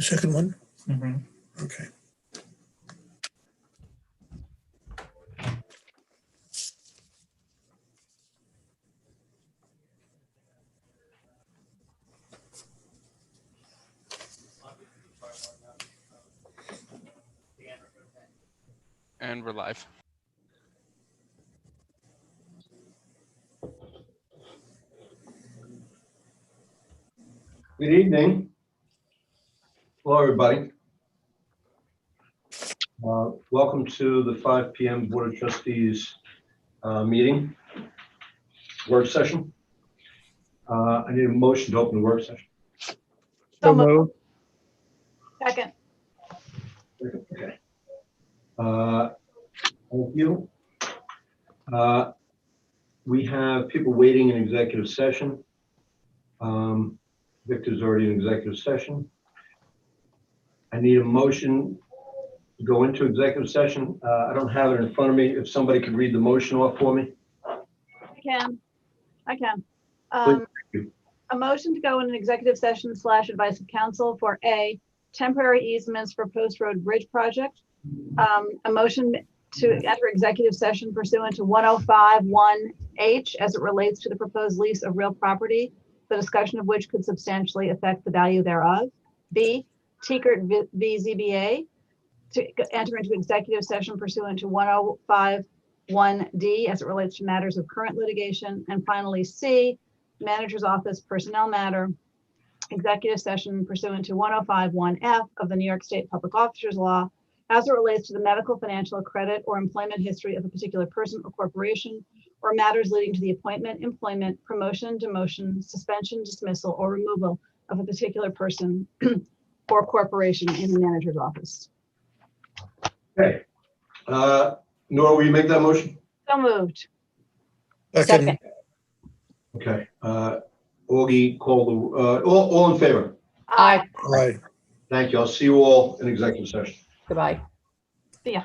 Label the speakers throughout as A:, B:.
A: The second one?
B: Mm-hmm.
A: Okay.
C: And we're live.
D: Good evening. Hello, everybody. Welcome to the 5 p.m. Board of Trustees meeting, work session. I need a motion to open the work session.
B: So moved.
E: Second.
D: Okay. Thank you. We have people waiting in executive session. Victor's already in executive session. I need a motion to go into executive session. I don't have it in front of me. If somebody could read the motion off for me.
E: I can.
D: Please. Thank you.
E: A motion to go in an executive session / advice of counsel for A, temporary easements for Post Road Bridge project. A motion to enter executive session pursuant to 105(1)H as it relates to the proposed lease of real property, the discussion of which could substantially affect the value thereof. B, Teekert v. ZBA, to enter into executive session pursuant to 105(1)D as it relates to matters of current litigation. And finally, C, Manager's Office personnel matter, executive session pursuant to 105(1)F of the New York State Public Officers Law as it relates to the medical, financial, credit, or employment history of a particular person or corporation, or matters leading to the appointment, employment, promotion, demotion, suspension, dismissal, or removal of a particular person or corporation in the manager's office.
D: Okay. Nora, will you make that motion?
E: So moved.
A: Second.
D: Okay. Augie, call the, all in favor?
B: Aye.
A: Aye.
D: Thank you. I'll see you all in executive session.
B: Goodbye.
E: See ya.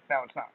B: Now it's not.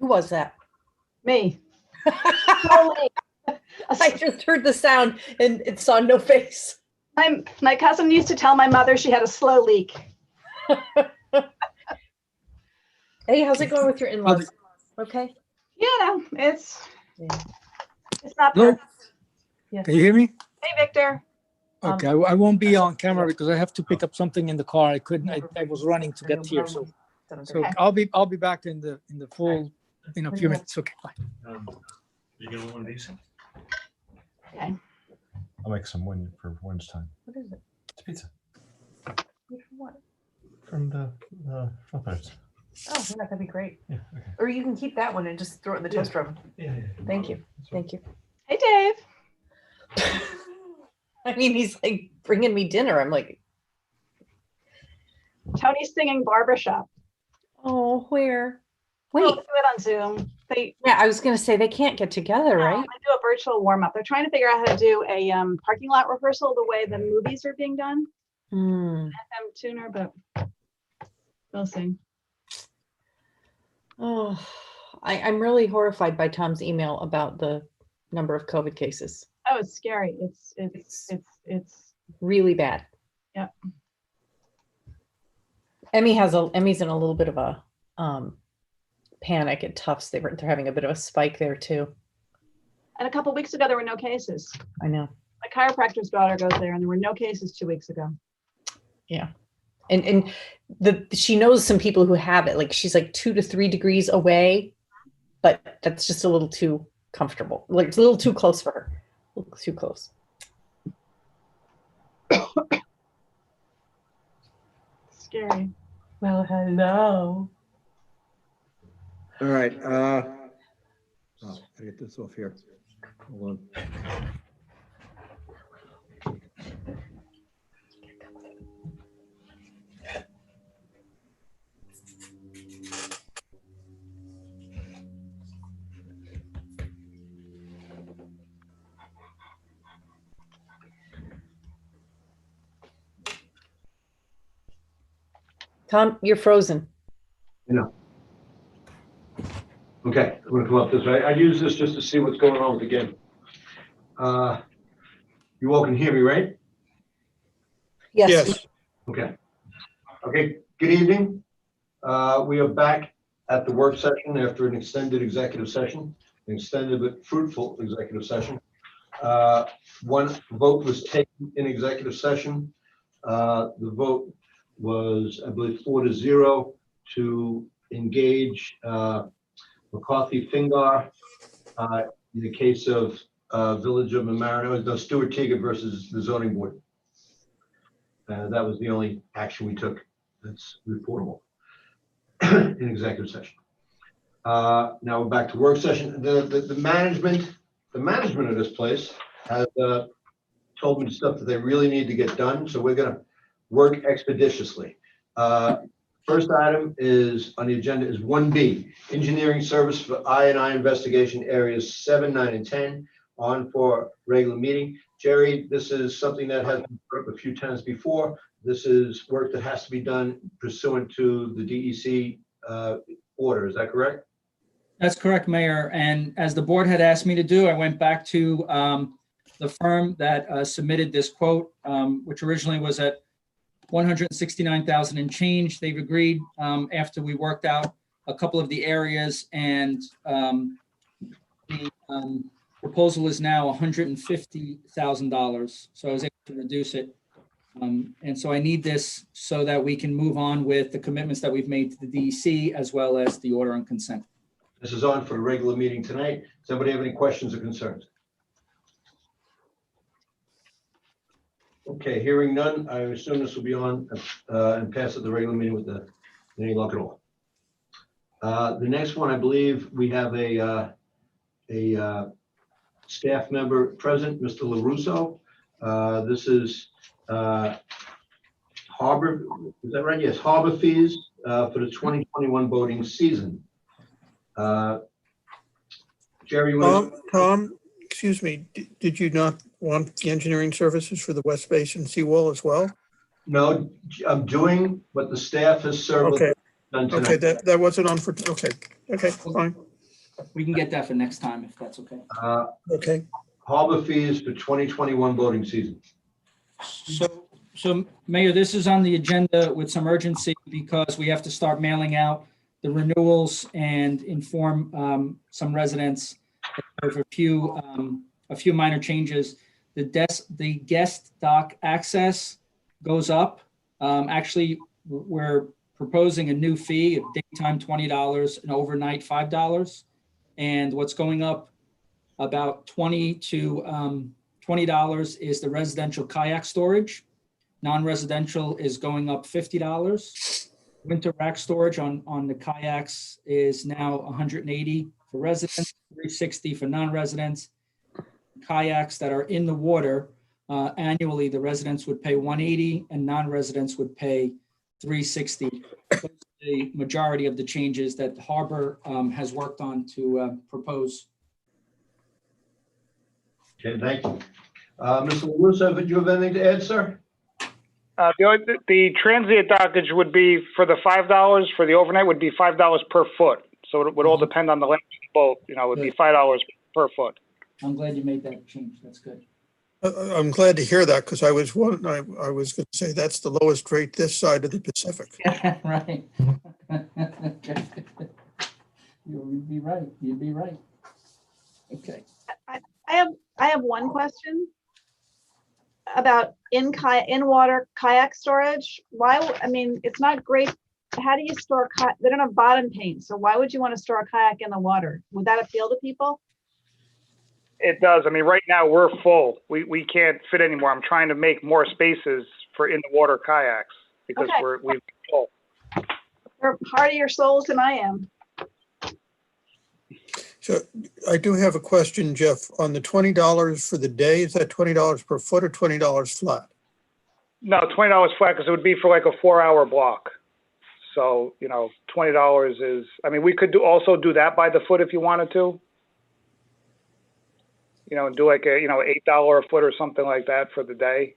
A: Who was that?
E: Me.
A: I just heard the sound and it saw no face.
E: My cousin used to tell my mother she had a slow leak.
A: Hey, how's it going with your in-laws? Okay.
E: You know, it's
A: Yeah.
E: not
B: Hello?
E: perfect. Yes.
B: Can you hear me?
E: Hey, Victor.
B: Okay, I won't be on camera because I have to pick up something in the car. I couldn't, I was running to get here, so
E: Okay.
B: I'll be back in the full, in a few minutes. Okay, bye.
F: You get one of these?
E: Okay.
F: I'll make some for Wednesday time.
A: What is it?
F: It's pizza
A: What?
F: from the Philippines.
A: Oh, yeah, that'd be great.
F: Yeah, okay.
A: Or you can keep that one and just throw it in the toaster oven.
F: Yeah.
A: Thank you. Thank you.
E: Hey, Dave.
A: I mean, he's like bringing me dinner. I'm like,
E: Tony's singing Barbershop.
A: oh, where?
E: We'll
A: Wait.
E: do it on Zoom.
A: Yeah, I was going to say they can't get together, right?
E: They do a virtual warm up. They're trying to figure out how to do a parking lot rehearsal the way the movies are being done.
A: Hmm.
E: FM tuner, but we'll see.
A: Oh, I'm really horrified by Tom's email about the number of COVID cases.
E: Oh, it's scary. It's
A: Really bad.
E: Yeah.
A: Emmy's in a little bit of a panic at Tufts. They're having a bit of a spike there too.
E: And a couple weeks ago there were no cases.
A: I know.
E: My chiropractor's daughter goes there, and there were no cases 2 weeks ago.
A: Yeah. And she knows some people who have it. Like she's like 2 to 3 degrees away, but that's just a little too comfortable. Like it's a little too close for her. A little too close.
E: Scary.
A: Well, hello.
B: All right, I get this off here. Hold on.
A: Tom, you're frozen.
D: Okay, I'm gonna come up this way. I use this just to see what's going on with the game. You all can hear me, right?
A: Yes.
D: Okay. Okay, good evening. We are back at the work session after an extended executive session, an extended but fruitful executive session. One vote was taken in executive session. The vote was, I believe, 4-0 to engage McCarthy Fingar in the case of Village of Mamaroneck, no, Stuart Teague versus the zoning board. That was the only action we took that's reportable in executive session. Now we're back to work session. The management of this place has told me stuff that they really need to get done, so we're gonna work expeditiously. First item is on the agenda is 1B, engineering service for I&I investigation areas 7, 9, and 10 on for regular meeting. Jerry, this is something that has been brought up a few times before. This is work that has to be done pursuant to the DEC order. Is that correct?
B: That's correct, Mayor. And as the board had asked me to do, I went back to the firm that submitted this quote, which originally was at $169,000 and change. They've agreed after we worked out a couple of the areas, and the proposal is now $150,000. So I was able to reduce it. And so I need this so that we can move on with the commitments that we've made to the DEC as well as the order on consent.
D: This is on for the regular meeting tonight. Does anybody have any questions or concerns? Okay, hearing none, I assume this will be on and pass at the regular meeting with any luck at all. The next one, I believe we have a staff member present, Mr. LaRusso. This is harbor, is that right? Yes, harbor fees for the 2021 boating season. Jerry,
G: Tom, excuse me, did you not want the engineering services for the West Basin seawall as well?
D: No, I'm doing what the staff has served.
G: Okay.
D: Done
G: Okay,
D: tonight.
G: that wasn't on for, okay, fine.
B: We can get that for next time if that's okay.
G: Okay,
D: Harbor fees for 2021 boating season.
B: So Mayor, this is on the agenda with some urgency because we have to start mailing out the renewals and inform some residents of a few minor changes. The guest dock access goes up. Actually, we're proposing a new fee of daytime $20 and overnight $5. And what's going up about $20 to $20 is the residential kayak storage. Non-residential is going up $50. Winter rack storage on the kayaks is now $180 for residents, $360 for non-residents. Kayaks that are in the water, annually, the residents would pay $180 and non-residents would pay $360. The majority of the changes that the Harbor has worked on to propose.
D: Okay, thank you. Mr. LaRusso, do you have anything to add, sir?
H: The transient dockage would be for the $5, for the overnight would be $5 per foot. So it would all depend on the length of the boat, it would be $5 per foot.
B: I'm glad you made that change. That's good.
G: I'm glad to hear that because I was going to say that's the lowest rate this side of the Pacific.
B: Right. You'd be right. You'd be right. Okay.
E: I have one question about in-water kayak storage. It's not great. How do you store they don't have bottom paint, so why would you want to store a kayak in the water? Would that appeal to people?
H: It does. Right now we're full. We can't fit anymore. I'm trying to make more spaces for in the water kayaks because
E: Okay.
H: we've full.
E: You're hardier souls than I am.
G: So I do have a question, Jeff, on the $20 for the day. Is that $20 per foot or $20 flat?
H: No, $20 flat because it would be for like a 4-hour block. So, $20 is, we could also do that by the foot if you wanted to. And do like a, $8 a foot or something like that for the day.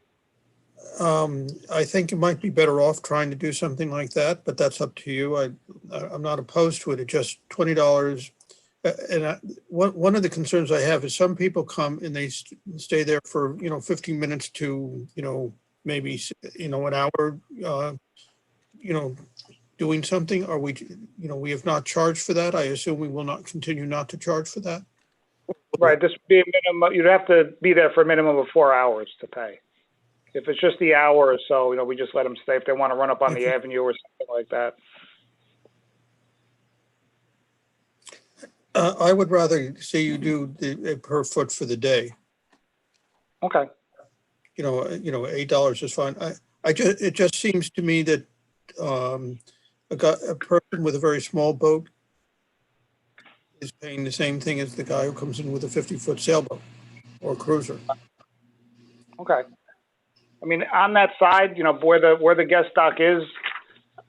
G: I think you might be better off trying to do something like that, but that's up to you. I'm not opposed to it. It's just $20. And one of the concerns I have is some people come and they stay there for, 15 minutes to, maybe, an hour, doing something. Are we, we have not charged for that. I assume we will not continue not to charge for that.
H: Right, this would be a minimum, you'd have to be there for a minimum of 4 hours to pay. If it's just the hour or so, we just let them stay if they want to run up on the avenue or something like that.
G: I would rather see you do the per foot for the day.
H: Okay.
G: $8 is fine. It just seems to me that a person with a very small boat is paying the same thing as the guy who comes in with a 50-foot sailboat or cruiser.
H: Okay. On that side, where the guest dock is,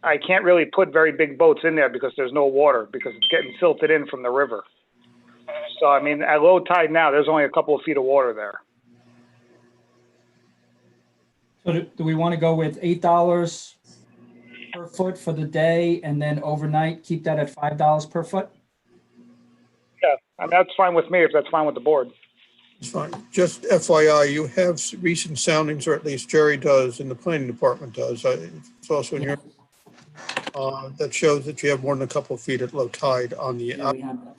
H: I can't really put very big boats in there because there's no water because it's getting silted in from the river. So, at low tide now, there's only a couple of feet of water there.
B: So do we want to go with $8 per foot for the day and then overnight, keep that at $5 per foot?
H: Yeah, that's fine with me if that's fine with the board.
G: It's fine. Just FYI, you have recent soundings, or at least Jerry does, and the planning department does. It's also in your that shows that you have more than a couple of feet at low tide on the
B: Yeah, we have that.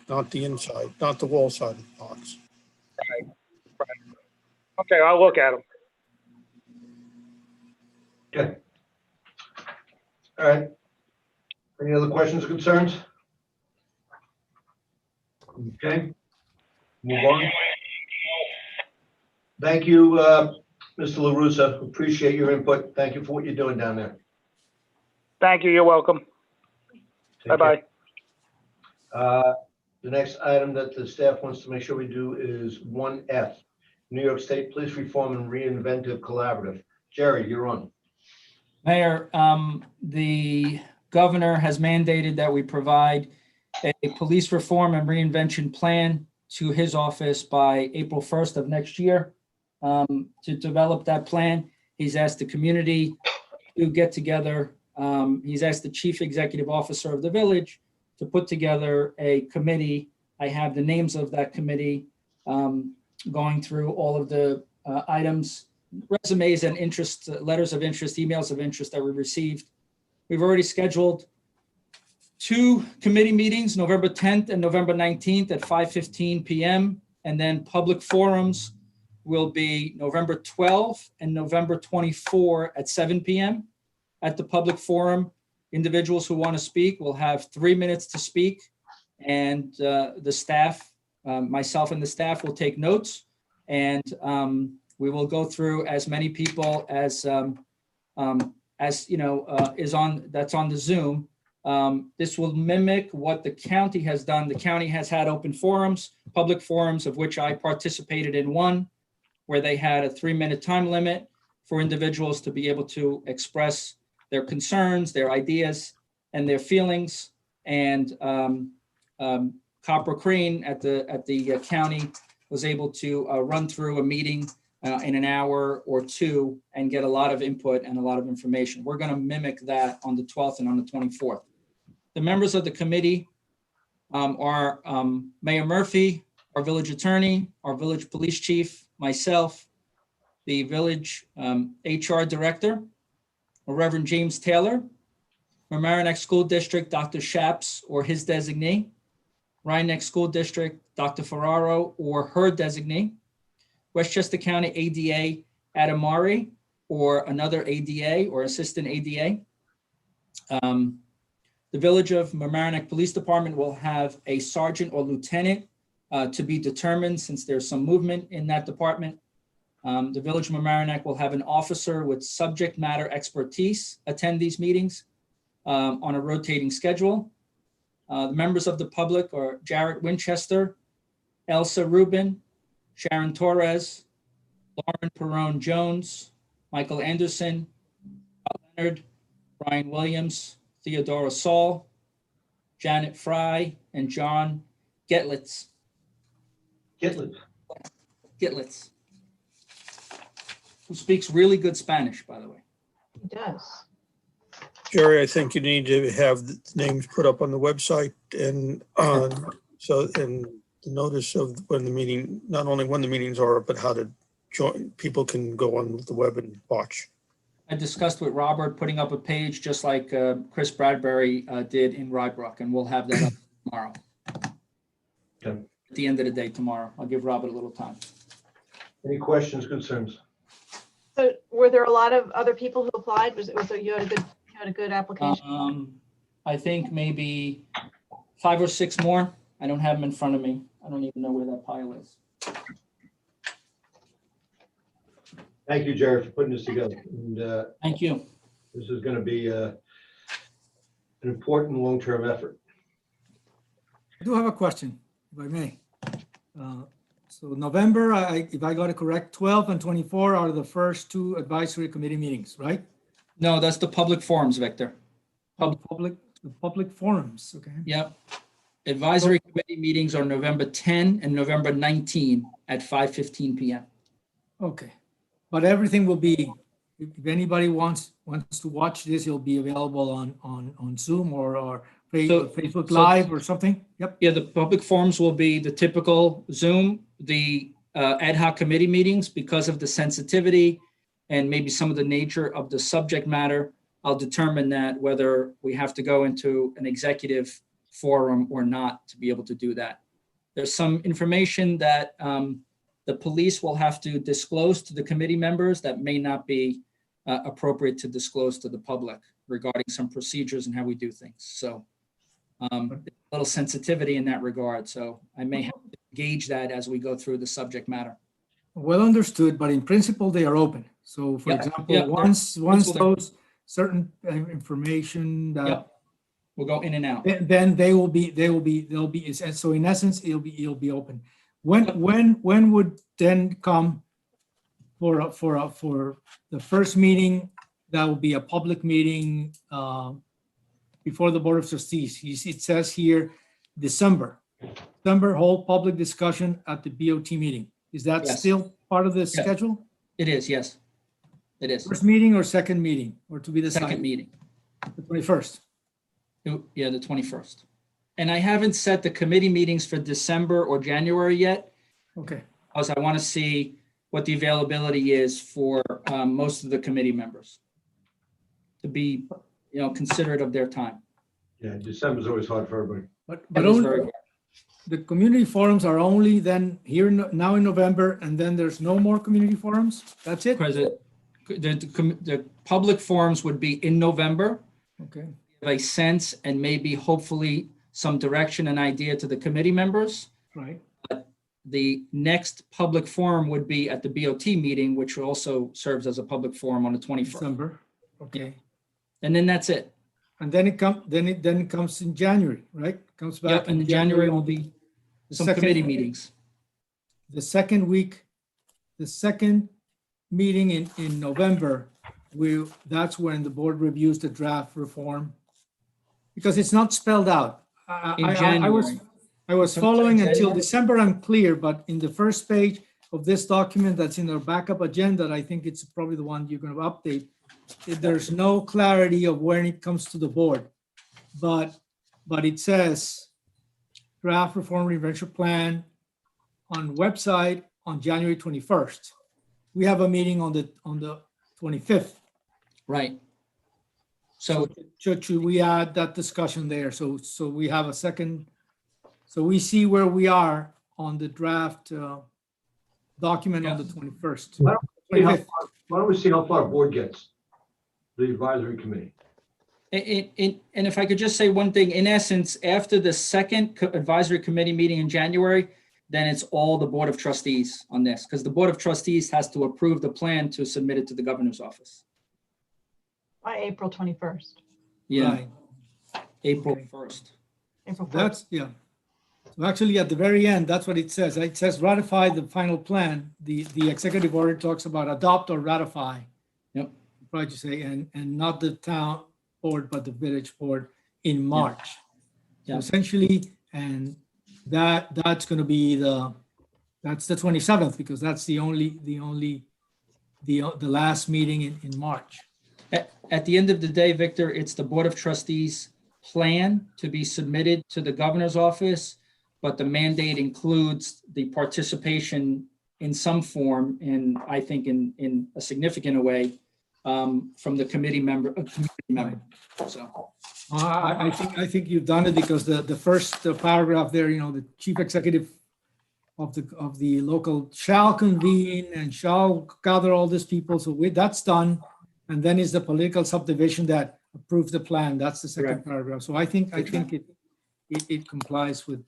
G: not the inside, not the wall side of the box.
H: Right. Okay, I'll look at them.
D: Okay. All right. Any other questions or concerns? Okay. Move on. Thank you, Mr. LaRusso. Appreciate your input. Thank you for what you're doing down there.
H: Thank you. You're welcome.
D: Take
H: Bye-bye.
D: care. The next item that the staff wants to make sure we do is 1F, New York State Police Reform and Reinventive Collaborative. Jerry, you're on.
B: Mayor, the governor has mandated that we provide a police reform and reinvention plan to his office by April 1st of next year. To develop that plan, he's asked the community to get together. He's asked the chief executive officer of the village to put together a committee. I have the names of that committee, going through all of the items, resumes and interest, letters of interest, emails of interest that we received. We've already scheduled 2 committee meetings, November 10th and November 19th at 5:15 p.m. And then public forums will be November 12th and November 24 at 7 p.m. At the public forum, individuals who want to speak will have 3 minutes to speak. And the staff, myself and the staff will take notes. And we will go through as many people as that's on the Zoom. This will mimic what the county has done. The county has had open forums, public forums, of which I participated in one, where they had a 3-minute time limit for individuals to be able to express their concerns, their ideas, and their feelings. And Copper Crane at the county was able to run through a meeting in an hour or 2 and get a lot of input and a lot of information. We're going to mimic that on the 12th and on the 24th. The members of the committee are Mayor Murphy, our village attorney, our village police chief, myself, the village HR director, Reverend James Taylor, Mamaroneck School District, Dr. Shaps or his designee, Rhinebeck School District, Dr. Ferraro or her designee, Westchester County ADA Adamari or another ADA or assistant ADA. The Village of Mamaroneck Police Department will have a sergeant or lieutenant to be determined, since there's some movement in that department. The Village of Mamaroneck will have an officer with subject matter expertise attend these meetings on a rotating schedule. The members of the public are Jarrett Winchester, Elsa Rubin, Sharon Torres, Lauren Perone Jones, Michael Anderson, Leonard, Brian Williams, Theodora Saul, Janet Fry, and John Getlitz. Getlitz, who speaks really good Spanish, by the way.
E: He does.
G: Jerry, I think you need to have the names put up on the website and and the notice of when the meeting, not only when the meetings are, but how to join. People can go on the web and watch.
B: I discussed with Robert putting up a page just like Chris Bradbury did in Rybrook, and we'll have that up tomorrow.
D: Okay.
B: At the end of the day tomorrow. I'll give Robert a little time.
D: Any questions, concerns?
E: So were there a lot of other people who applied? You had a good application?
B: I think maybe 5 or 6 more. I don't have them in front of me. I don't even know where that pile is.
D: Thank you, Jared, for putting this together. And
B: Thank you.
D: this is going to be an important long-term effort.
I: I do have a question, if I may. So November, if I got it correct, 12 and 24 are the first 2 advisory committee meetings, right?
B: No, that's the public forums, Victor.
I: Public forums, okay?
B: Yep. Advisory committee meetings are November 10 and November 19 at 5:15 p.m.
I: Okay, but everything will be, if anybody wants to watch this, it'll be available on Zoom or Facebook Live or something? Yep.
B: Yeah, the public forums will be the typical Zoom. The ad hoc committee meetings, because of the sensitivity and maybe some of the nature of the subject matter, I'll determine that whether we have to go into an executive forum or not to be able to do that. There's some information that the police will have to disclose to the committee members that may not be appropriate to disclose to the public regarding some procedures and how we do things. So a little sensitivity in that regard. So I may have to gauge that as we go through the subject matter.
I: Well understood, but in principle, they are open. So for example, once those certain information that
B: will go in and out,
I: then they'll be, so in essence, it'll be open. When would then come for the first meeting, that will be a public meeting before the Board of Trustees? It says here, December whole public discussion at the BOT meeting. Is that still part of the schedule?
B: It is, yes. It is.
I: First meeting or second meeting, or to be decided?
B: Second meeting.
I: The 21st.
B: Yeah, the 21st. And I haven't set the committee meetings for December or January yet,
I: Okay,
B: because I want to see what the availability is for most of the committee members to be, considerate of their time.
D: Yeah, December's always hard for everybody.
I: but
B: That is
I: only,
B: very-
I: the community forums are only then here now in November, and then there's no more community forums? That's it?
B: Because the public forums would be in November,
I: Okay,
B: give a sense and maybe hopefully some direction and idea to the committee members.
I: right.
B: The next public forum would be at the BOT meeting, which also serves as a public forum on the 21st.
I: December, okay.
B: And then that's it.
I: And then it comes in January, right? Comes back.
B: Yep, and
I: in
B: in January will
I: on
B: be
I: the
B: some
I: second-
B: committee meetings.
I: The second week, the second meeting in November, that's when the board reviews the draft reform. Because it's not spelled out.
B: In January.
I: I was
B: So
I: following until
B: January?
I: December, I'm clear, but in the first page of this document that's in our backup agenda, I think it's probably the one you're going to update. There's no clarity of when it comes to the board. But it says draft reform prevention plan on website on January 21st. We have a meeting on the 25th.
B: Right. So
I: Should we add that discussion there? So we have a second, so we see where we are on the draft document on the 21st.
D: Why don't
I: 25th.
D: Why don't we see how far board gets? The advisory committee.
B: And if I could just say one thing, in essence, after the second advisory committee meeting in January, then it's all the Board of Trustees on this, because the Board of Trustees has to approve the plan to submit it to the governor's office.
E: By April 21st.
B: Yeah,
I: Right.
B: April
I: Okay.
B: 1st.
E: April 1st.
I: That's, yeah. So actually, at the very end, that's what it says. It says ratify the final plan. The executive order talks about adopt or ratify.
B: Yep.
I: Probably just say, and not the town board, but the village board in March. So
B: Yeah.
I: essentially, and that's going to be that's the 27th, because that's the last meeting in March.
B: At the end of the day, Victor, it's the Board of Trustees plan to be submitted to the governor's office, but the mandate includes the participation in some form, and I think in a significant way, from the committee member. So,
I: I think you've done it, because the first paragraph there, the chief executive of the local shall convene and shall gather all these people. So that's done. And then is the political subdivision that approves the plan. That's the second
B: Correct.
I: paragraph. So I think it complies with,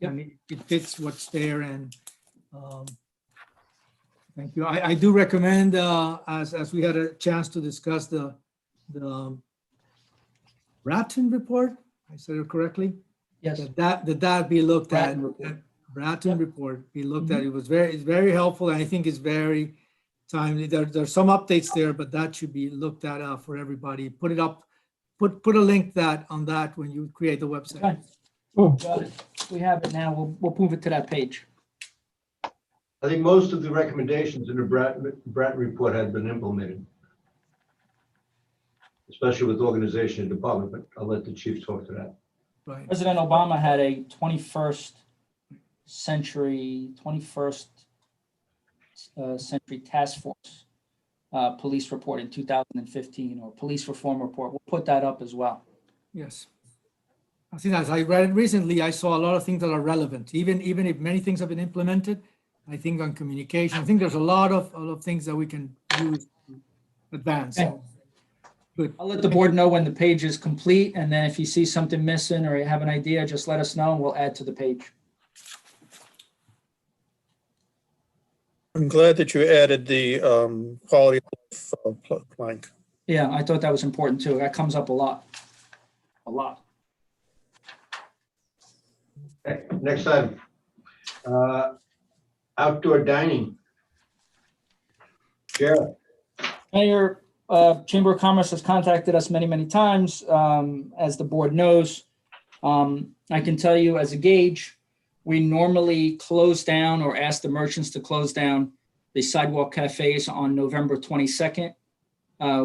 B: Yep.
I: and it fits what's there. And thank you. I do recommend, as we had a chance to discuss the Bratton report, I said it correctly,
B: yes.
I: that be looked at.
B: Bratton report.
I: Bratton
B: Yep.
I: report be looked at. It's very helpful, and I think it's very timely. There's some updates there, but that should be looked at for everybody. Put it up, put a link on that when you create the website.
B: Okay. Got it. We have it now. We'll move it to that page.
D: I think most of the recommendations in the Bratton report had been implemented, especially with organization and department, but I'll let the chief talk to that.
I: Right.
B: President Obama had a 21st century task force police report in 2015, or police reform report. We'll put that up as well.
I: Yes. I think as I read it recently, I saw a lot of things that are relevant, even if many things have been implemented. I think on communication, I think there's a lot of things that we can use to advance.
B: Okay.
I: Good.
B: I'll let the board know when the page is complete, and then if you see something missing or you have an idea, just let us know and we'll add to the page.
G: I'm glad that you added the quality of life plank.
B: Yeah, I thought that was important too. That comes up a lot. A lot.
D: Okay, next item. Outdoor dining. Chair.
B: Mayor, Chamber of Commerce has contacted us many times, as the board knows. I can tell you as a gauge, we normally close down or ask the merchants to close down the sidewalk cafes on November 22nd.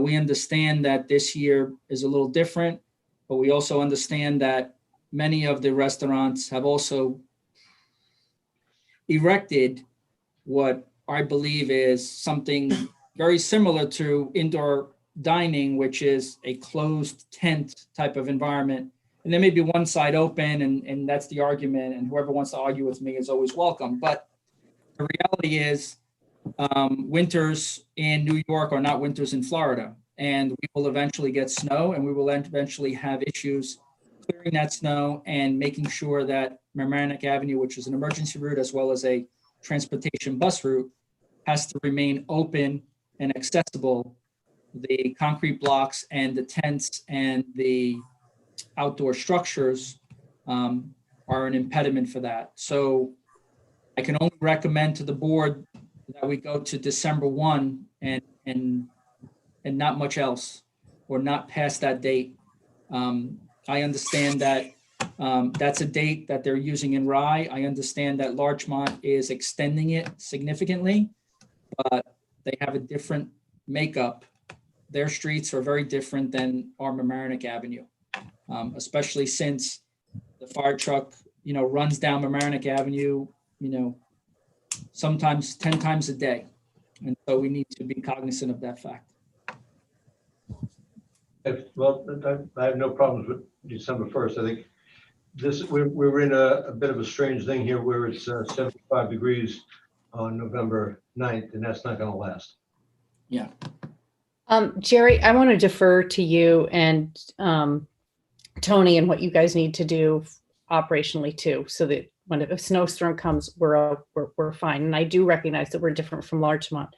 B: We understand that this year is a little different, but we also understand that many of the restaurants have also erected what I believe is something very similar to indoor dining, which is a closed tent type of environment. And there may be one side open, and that's the argument, and whoever wants to argue with me is always welcome. But the reality is, winters in New York are not winters in Florida, and we will eventually get snow, and we will eventually have issues clearing that snow and making sure that Mamaroneck Avenue, which is an emergency route as well as a transportation bus route, has to remain open and accessible. The concrete blocks and the tents and the outdoor structures are an impediment for that. So I can only recommend to the board that we go to December 1 and not much else, or not past that date. I understand that that's a date that they're using in Rye. I understand that Larchmont is extending it significantly, but they have a different makeup. Their streets are very different than our Mamaroneck Avenue, especially since the fire truck, runs down Mamaroneck Avenue, sometimes 10 times a day. And so we need to be cognizant of that fact.
D: Well, I have no problems with December 1st. I think we're in a bit of a strange thing here where it's 75 degrees on November 9th, and that's not going to last.
B: Yeah.
A: Jerry, I want to defer to you and Tony and what you guys need to do operationally too, so that when a snowstorm comes, we're fine. And I do recognize that we're different from Larchmont.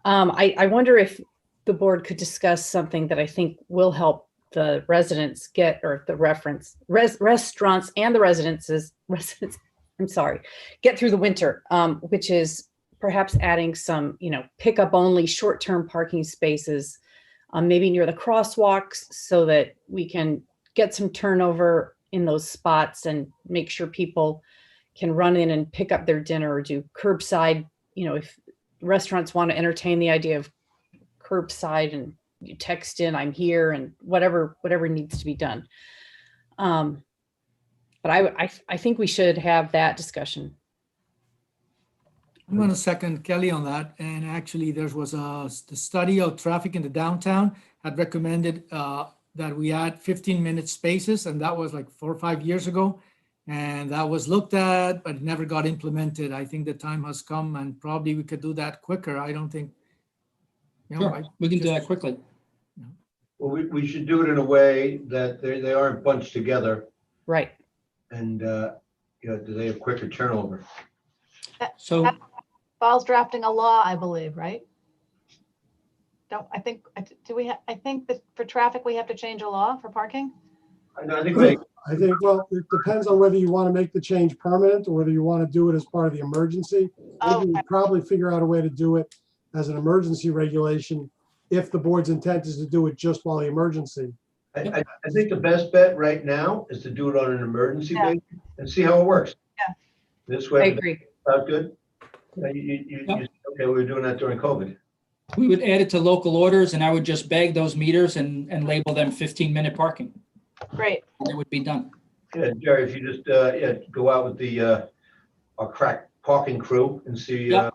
A: I wonder if the board could discuss something that I think will help the residents get, or the restaurants and the residents, get through the winter, which is perhaps adding some, pickup only short-term parking spaces, maybe near the crosswalks, so that we can get some turnover in those spots and make sure people can run in and pick up their dinner, or do curbside. If restaurants want to entertain the idea of curbside, and you text in, I'm here, and whatever needs to be done. But I think we should have that discussion.
I: I'm going to second Kelly on that. And actually, there was the study of traffic in the downtown had recommended that we add 15-minute spaces, and that was like 4 or 5 years ago. And that was looked at, but it never got implemented. I think the time has come, and probably we could do that quicker. I don't think.
B: Sure, we can do that quickly.
D: Well, we should do it in a way that they aren't bunched together,
A: Right.
D: and they have quicker turnover.
B: So
E: Ball's drafting a law, I believe, right? I think that for traffic, we have to change a law for parking?
D: I think
J: Well, it depends on whether you want to make the change permanent or whether you want to do it as part of the emergency. I think we would probably figure out a way to do it as an emergency regulation if the board's intent is to do it just while the emergency.
D: I think the best bet right now is to do it on an emergency basis and see how it works.
E: Yeah.
D: This way.
A: I agree.
D: Sounds good? Okay, we were doing that during COVID.
B: we would add it to local orders, and I would just bag those meters and label them 15-minute parking.
E: Great.
B: And it would be done.
D: Yeah, Jerry, if you just go out with our crack parking crew and see.
B: Yep.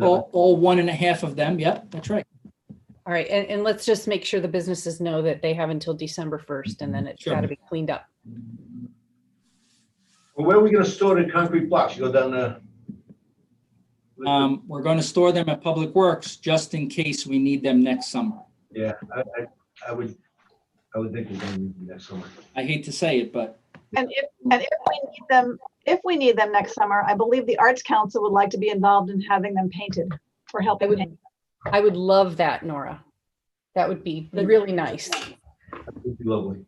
B: All 1.5 of them. Yep, that's right.
A: All right, and let's just make sure the businesses know that they have until December 1st, and then it's
B: Sure.
A: got to be cleaned up.
D: Well, where are we going to store the concrete blocks? You go down the.
B: We're going to store them at Public Works just in case we need them next summer.
D: Yeah, I would think we're going to need them next summer.
B: I hate to say it, but
E: And if we need them next summer, I believe the Arts Council would like to be involved in having them painted or helping paint.
A: I would love that, Nora. That would be really nice.
D: That would be lovely.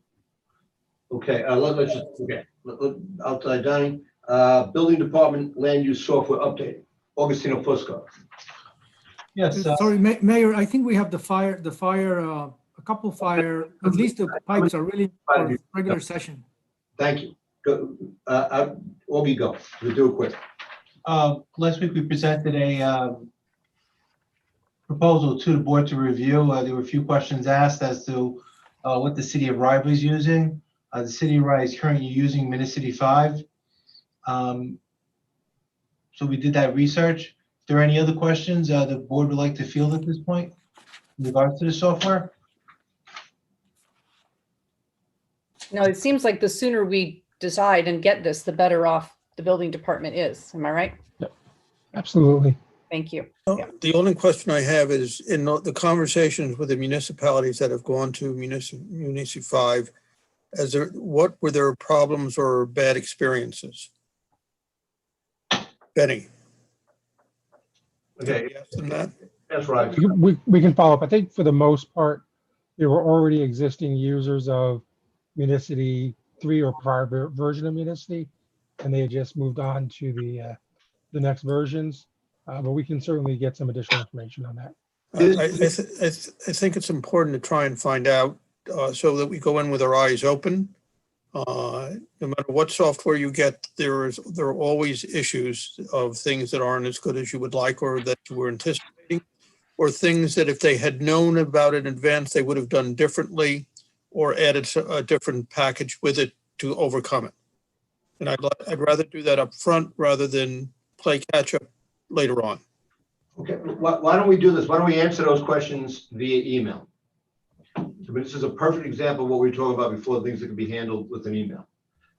D: Okay, let's just, okay, outside dining, building department land use software update. Augustino Fusco.
F: Yes.
I: Sorry, Mayor, I think we have a couple fire, at least the pipes are really for regular session.
D: Thank you. Go, Augie, go. We'll do it quick.
K: Last week we presented a proposal to the board to review. There were a few questions asked as to what the city of Rye was using. The city of Rye is currently using Municipal 5. So we did that research. If there are any other questions the board would like to field at this point in regards to the software?
A: No, it seems like the sooner we decide and get this, the better off the building department is. Am I right?
F: Absolutely.
A: Thank you.
G: The only question I have is in the conversations with the municipalities that have gone to Municipal 5, what were their problems or bad experiences? Benny?
D: Okay,
G: Yes, and that?
D: that's right.
F: We can follow up. I think for the most part, there were already existing users of Municipal 3 or prior version of Municipal, and they had just moved on to the next versions. But we can certainly get some additional information on that.
G: I think it's important to try and find out so that we go in with our eyes open. No matter what software you get, there are always issues of things that aren't as good as you would like or that you were anticipating, or things that if they had known about in advance, they would have done differently or added a different package with it to overcome it. And I'd rather do that up front rather than play catch up later on.
D: Okay, why don't we do this? Why don't we answer those questions via email? So this is a perfect example of what we were talking about before, things that can be handled with an email.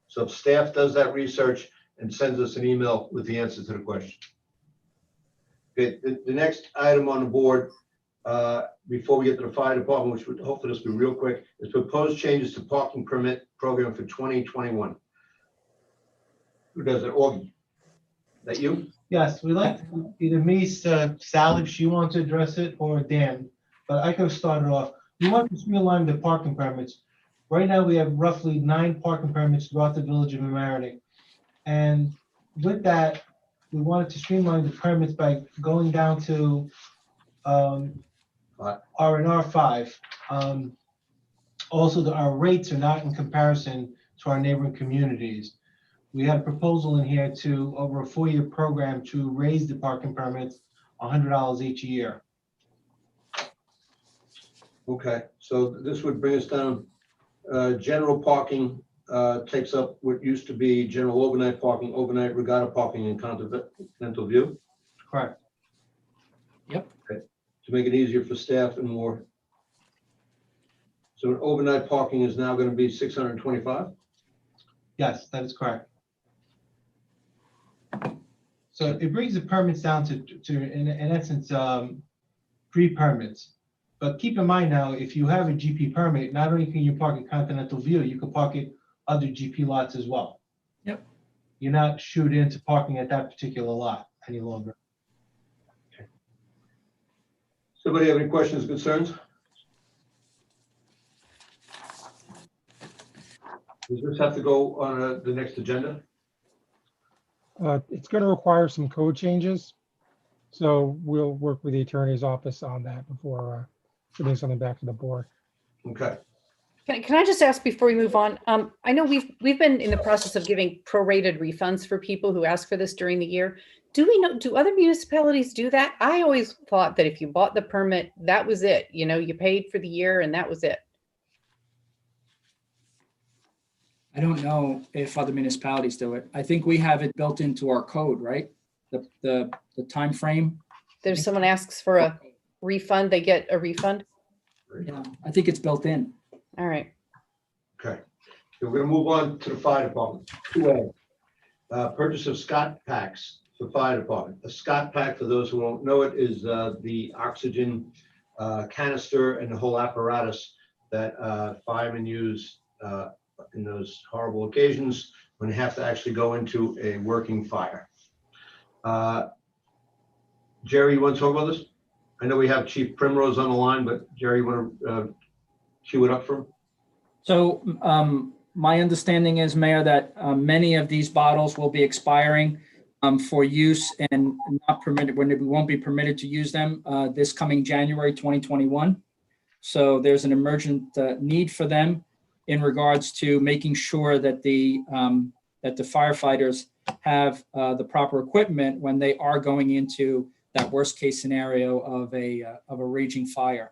D: So if staff does that research and sends us an email with the answer to the question. Okay, the next item on the board, before we get to the fire department, which would hopefully just be real quick, is proposed changes to parking permit program for 2021. Who does it? Augie? Is that you?
K: Yes, we like either me, Sally, if she wants to address it, or Dan, but I could start it off. We want to streamline the parking permits. Right now, we have roughly 9 parking permits throughout the village of Mamaroneck. And with that, we wanted to streamline the permits by going down to R&R 5. Also, our rates are not in comparison to our neighboring communities. We had a proposal in here to, over a 4-year program, to raise the parking permits $100 each year.
D: Okay, so this would bring us down. General parking takes up what used to be general overnight parking, overnight regatta parking, and continental view.
K: Correct.
B: Yep.
D: Okay. To make it easier for staff and more. So overnight parking is now going to be 625.
K: Yes, that is correct. So it brings the permits down to in essence, 3 permits. But keep in mind now, if you have a GP permit, not only can you park at Continental View, you can park at other GP lots as well.
B: Yep.
K: You're not shoot into parking at that particular lot any longer.
D: Okay. Somebody have any questions, concerns? Does this have to go on the next agenda?
F: It's going to require some code changes. So we'll work with the attorney's office on that before putting something back to the board.
D: Okay.
A: Can I just ask before we move on? I know we've been in the process of giving prorated refunds for people who ask for this during the year. Do other municipalities do that? I always thought that if you bought the permit, that was it. You know, you paid for the year and that was it.
B: I don't know if other municipalities do it. I think we have it built into our code, right? The time frame.
A: There's someone asks for a refund, they get a refund.
B: Yeah, I think it's built in.
A: All right.
D: Okay. So we're going to move on to the fire department. 2A, purchase of Scott packs for fire department. A Scott pack, for those who don't know it, is the oxygen canister and the whole apparatus that firemen use in those horrible occasions when they have to actually go into a working fire. Jerry, you want to talk about this? I know we have Chief Primrose on the line, but Jerry, you want to cue it up for him?
B: So my understanding is, Mayor, that many of these bottles will be expiring for use and not permitted, when we won't be permitted to use them this coming January 2021. So there's an emergent need for them in regards to making sure that the firefighters have the proper equipment when they are going into that worst case scenario of a raging fire.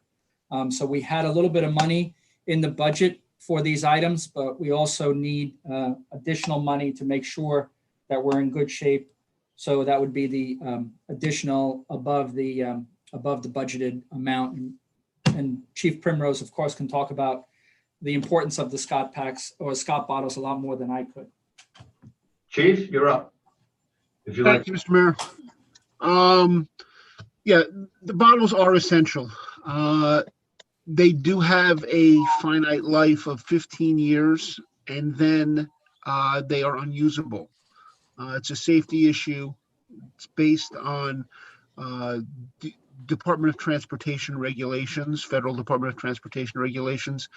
B: So we had a little bit of money in the budget for these items, but we also need additional money to make sure that we're in good shape. So that would be the additional above the budgeted amount. And Chief Primrose, of course, can talk about the importance of the Scott packs or Scott bottles a lot more than I could.
D: Chief, you're up. If you like.
G: Thank you, Mr. Mayor. Yeah, the bottles are essential. They do have a finite life of 15 years, and then they are unusable. It's a safety issue. It's based on Department of Transportation regulations, Federal Department of Transportation regulations.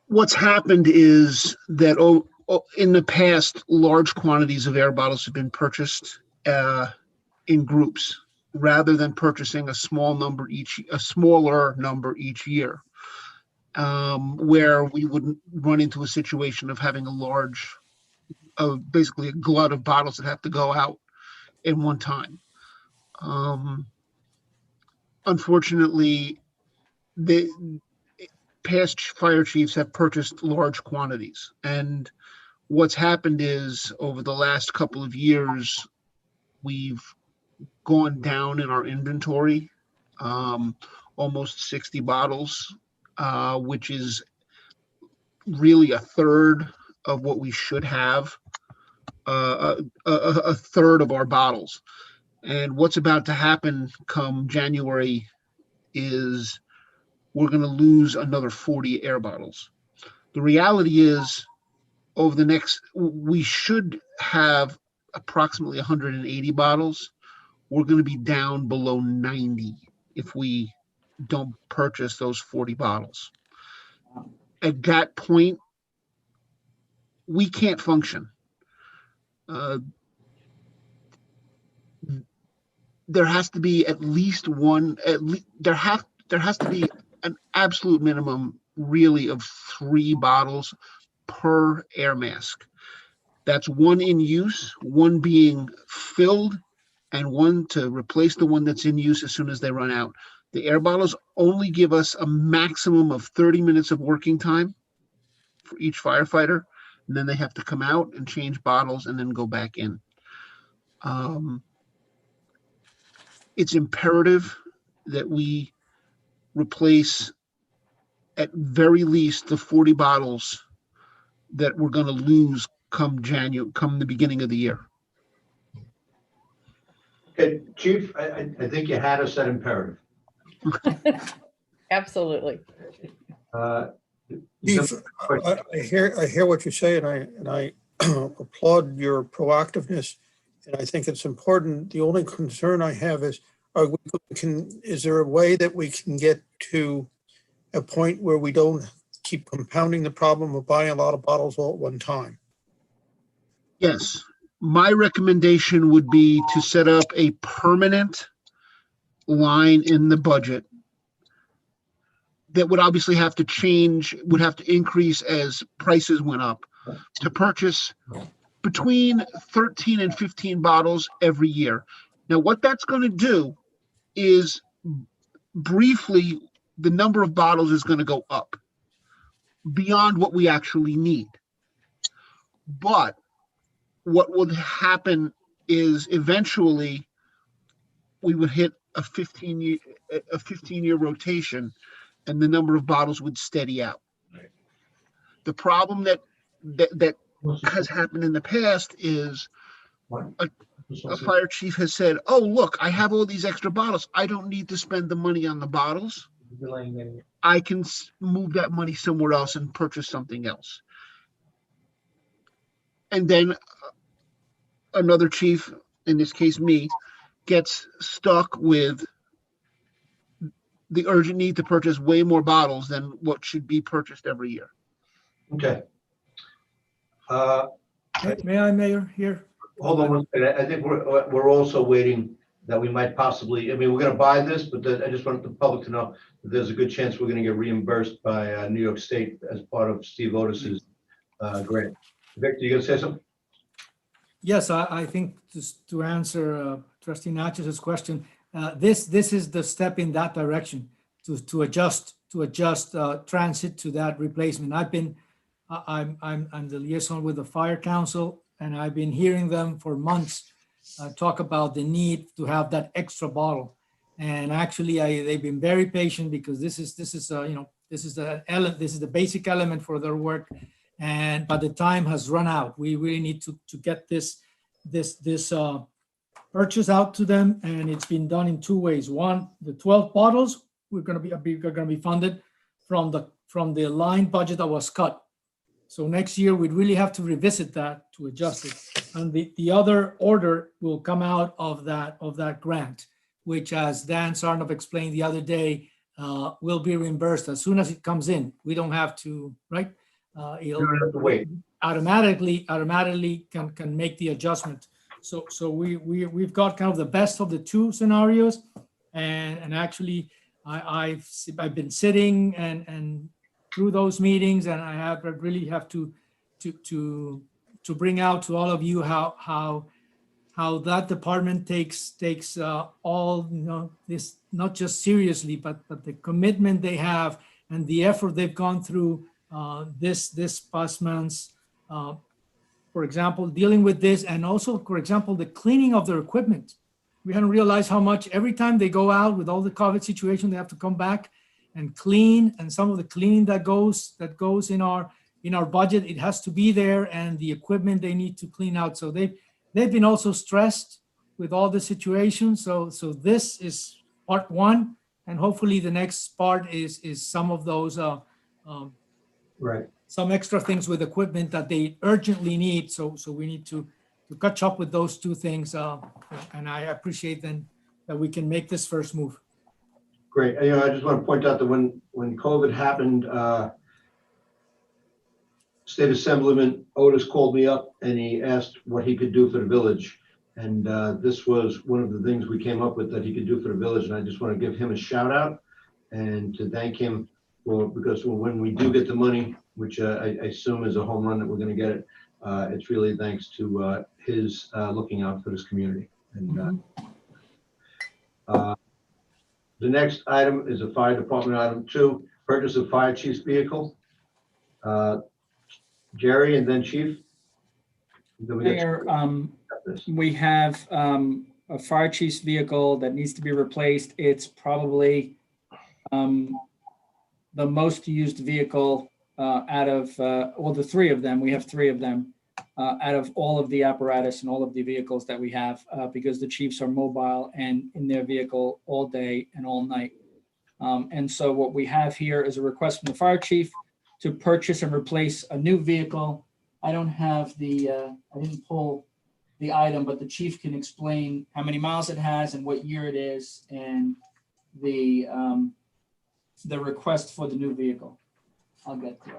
G: What's happened is that in the past, large quantities of air bottles have been purchased in groups rather than purchasing a smaller number each year, where we would run into a situation of having basically a glut of bottles that have to go out in one time. Unfortunately, the past fire chiefs have purchased large quantities, and what's happened is over the last couple of years, we've gone down in our inventory, almost 60 bottles, which is really a third of what we should have, a third of our bottles. And what's about to happen come January is we're going to lose another 40 air bottles. The reality is we should have approximately 180 bottles. We're going to be down below 90 if we don't purchase those 40 bottles. At that point, we can't function. There has to be there has to be an absolute minimum really of 3 bottles per air mask. That's one in use, one being filled, and one to replace the one that's in use as soon as they run out. The air bottles only give us a maximum of 30 minutes of working time for each firefighter, and then they have to come out and change bottles and then go back in. It's imperative that we replace at very least the 40 bottles that we're going to lose come the beginning of the year.
D: Okay, Chief, I think you had us at imperative.
A: Absolutely.
G: Chief, I hear what you say, and I applaud your proactiveness, and I think it's important. The only concern I have is, is there a way that we can get to a point where we don't keep compounding the problem of buying a lot of bottles all at one time? Yes. My recommendation would be to set up a permanent line in the budget that would obviously have to change, would have to increase as prices went up, to purchase between 13 and 15 bottles every year. Now, what that's going to do is briefly, the number of bottles is going to go up beyond what we actually need. But what would happen is eventually we would hit a 15-year rotation, and the number of bottles would steady out. The problem that has happened in the past is a fire chief has said, "Oh, look, I have all these extra bottles. I don't need to spend the money on the bottles. I can move that money somewhere else and purchase something else." And then another chief, in this case me, gets stuck with the urgent need to purchase way more bottles than what should be purchased every year.
D: Okay.
I: May I, Mayor, here?
D: Hold on one second. I think we're also waiting that we might possibly, I mean, we're going to buy this, but I just want the public to know that there's a good chance we're going to get reimbursed by New York State as part of Steve Otis's grant. Victor, you going to say something?
I: Yes, I think just to answer Trustee Natchez' question, this is the step in that direction to adjust transit to that replacement. I'm the liaison with the fire council, and I've been hearing them for months talk about the need to have that extra bottle. And actually, they've been very patient because this is the basic element for their work. But the time has run out. We really need to get this purchase out to them, and it's been done in two ways. One, the 12 bottles are going to be funded from the line budget that was cut. So next year we'd really have to revisit that to adjust it. And the other order will come out of that grant, which, as Dan Sarnoff explained the other day, will be reimbursed as soon as it comes in. We don't have to, right?
D: You don't have to wait.
I: Automatically can make the adjustment. So we've got kind of the best of the two scenarios, and actually I've been sitting and through those meetings, and I really have to bring out to all of you how that department takes all this not just seriously, but the commitment they have and the effort they've gone through this past months. For example, dealing with this, and also, for example, the cleaning of their equipment. We hadn't realized how much every time they go out with all the COVID situation, they have to come back and clean. And some of the cleaning that goes in our budget, it has to be there, and the equipment they need to clean out. So they've been also stressed with all the situation. So this is part one, and hopefully the next part is some of those
D: Right.
I: some extra things with equipment that they urgently need. So we need to catch up with those two things. And I appreciate then that we can make this first move.
D: Great. I just want to point out that when COVID happened, State Assemblyman Otis called me up and he asked what he could do for the village. And this was one of the things we came up with that he could do for the village. And I just want to give him a shout out and to thank him because when we do get the money, which I assume is a home run that we're going to get it, it's really thanks to his looking out for this community. And the next item is a fire department item 2, purchase of fire chief's vehicle. Jerry and then Chief. Then we get
B: Mayor, we have a fire chief's vehicle that needs to be replaced. It's probably the most used vehicle out of the three of them. We have three of them out of all of the apparatus and all of the vehicles that we have because the chiefs are mobile and in their vehicle all day and all night. And so what we have here is a request from the fire chief to purchase and replace a new vehicle. I don't have I didn't pull the item, but the chief can explain how many miles it has and what year it is and the request for the new vehicle. I'll get to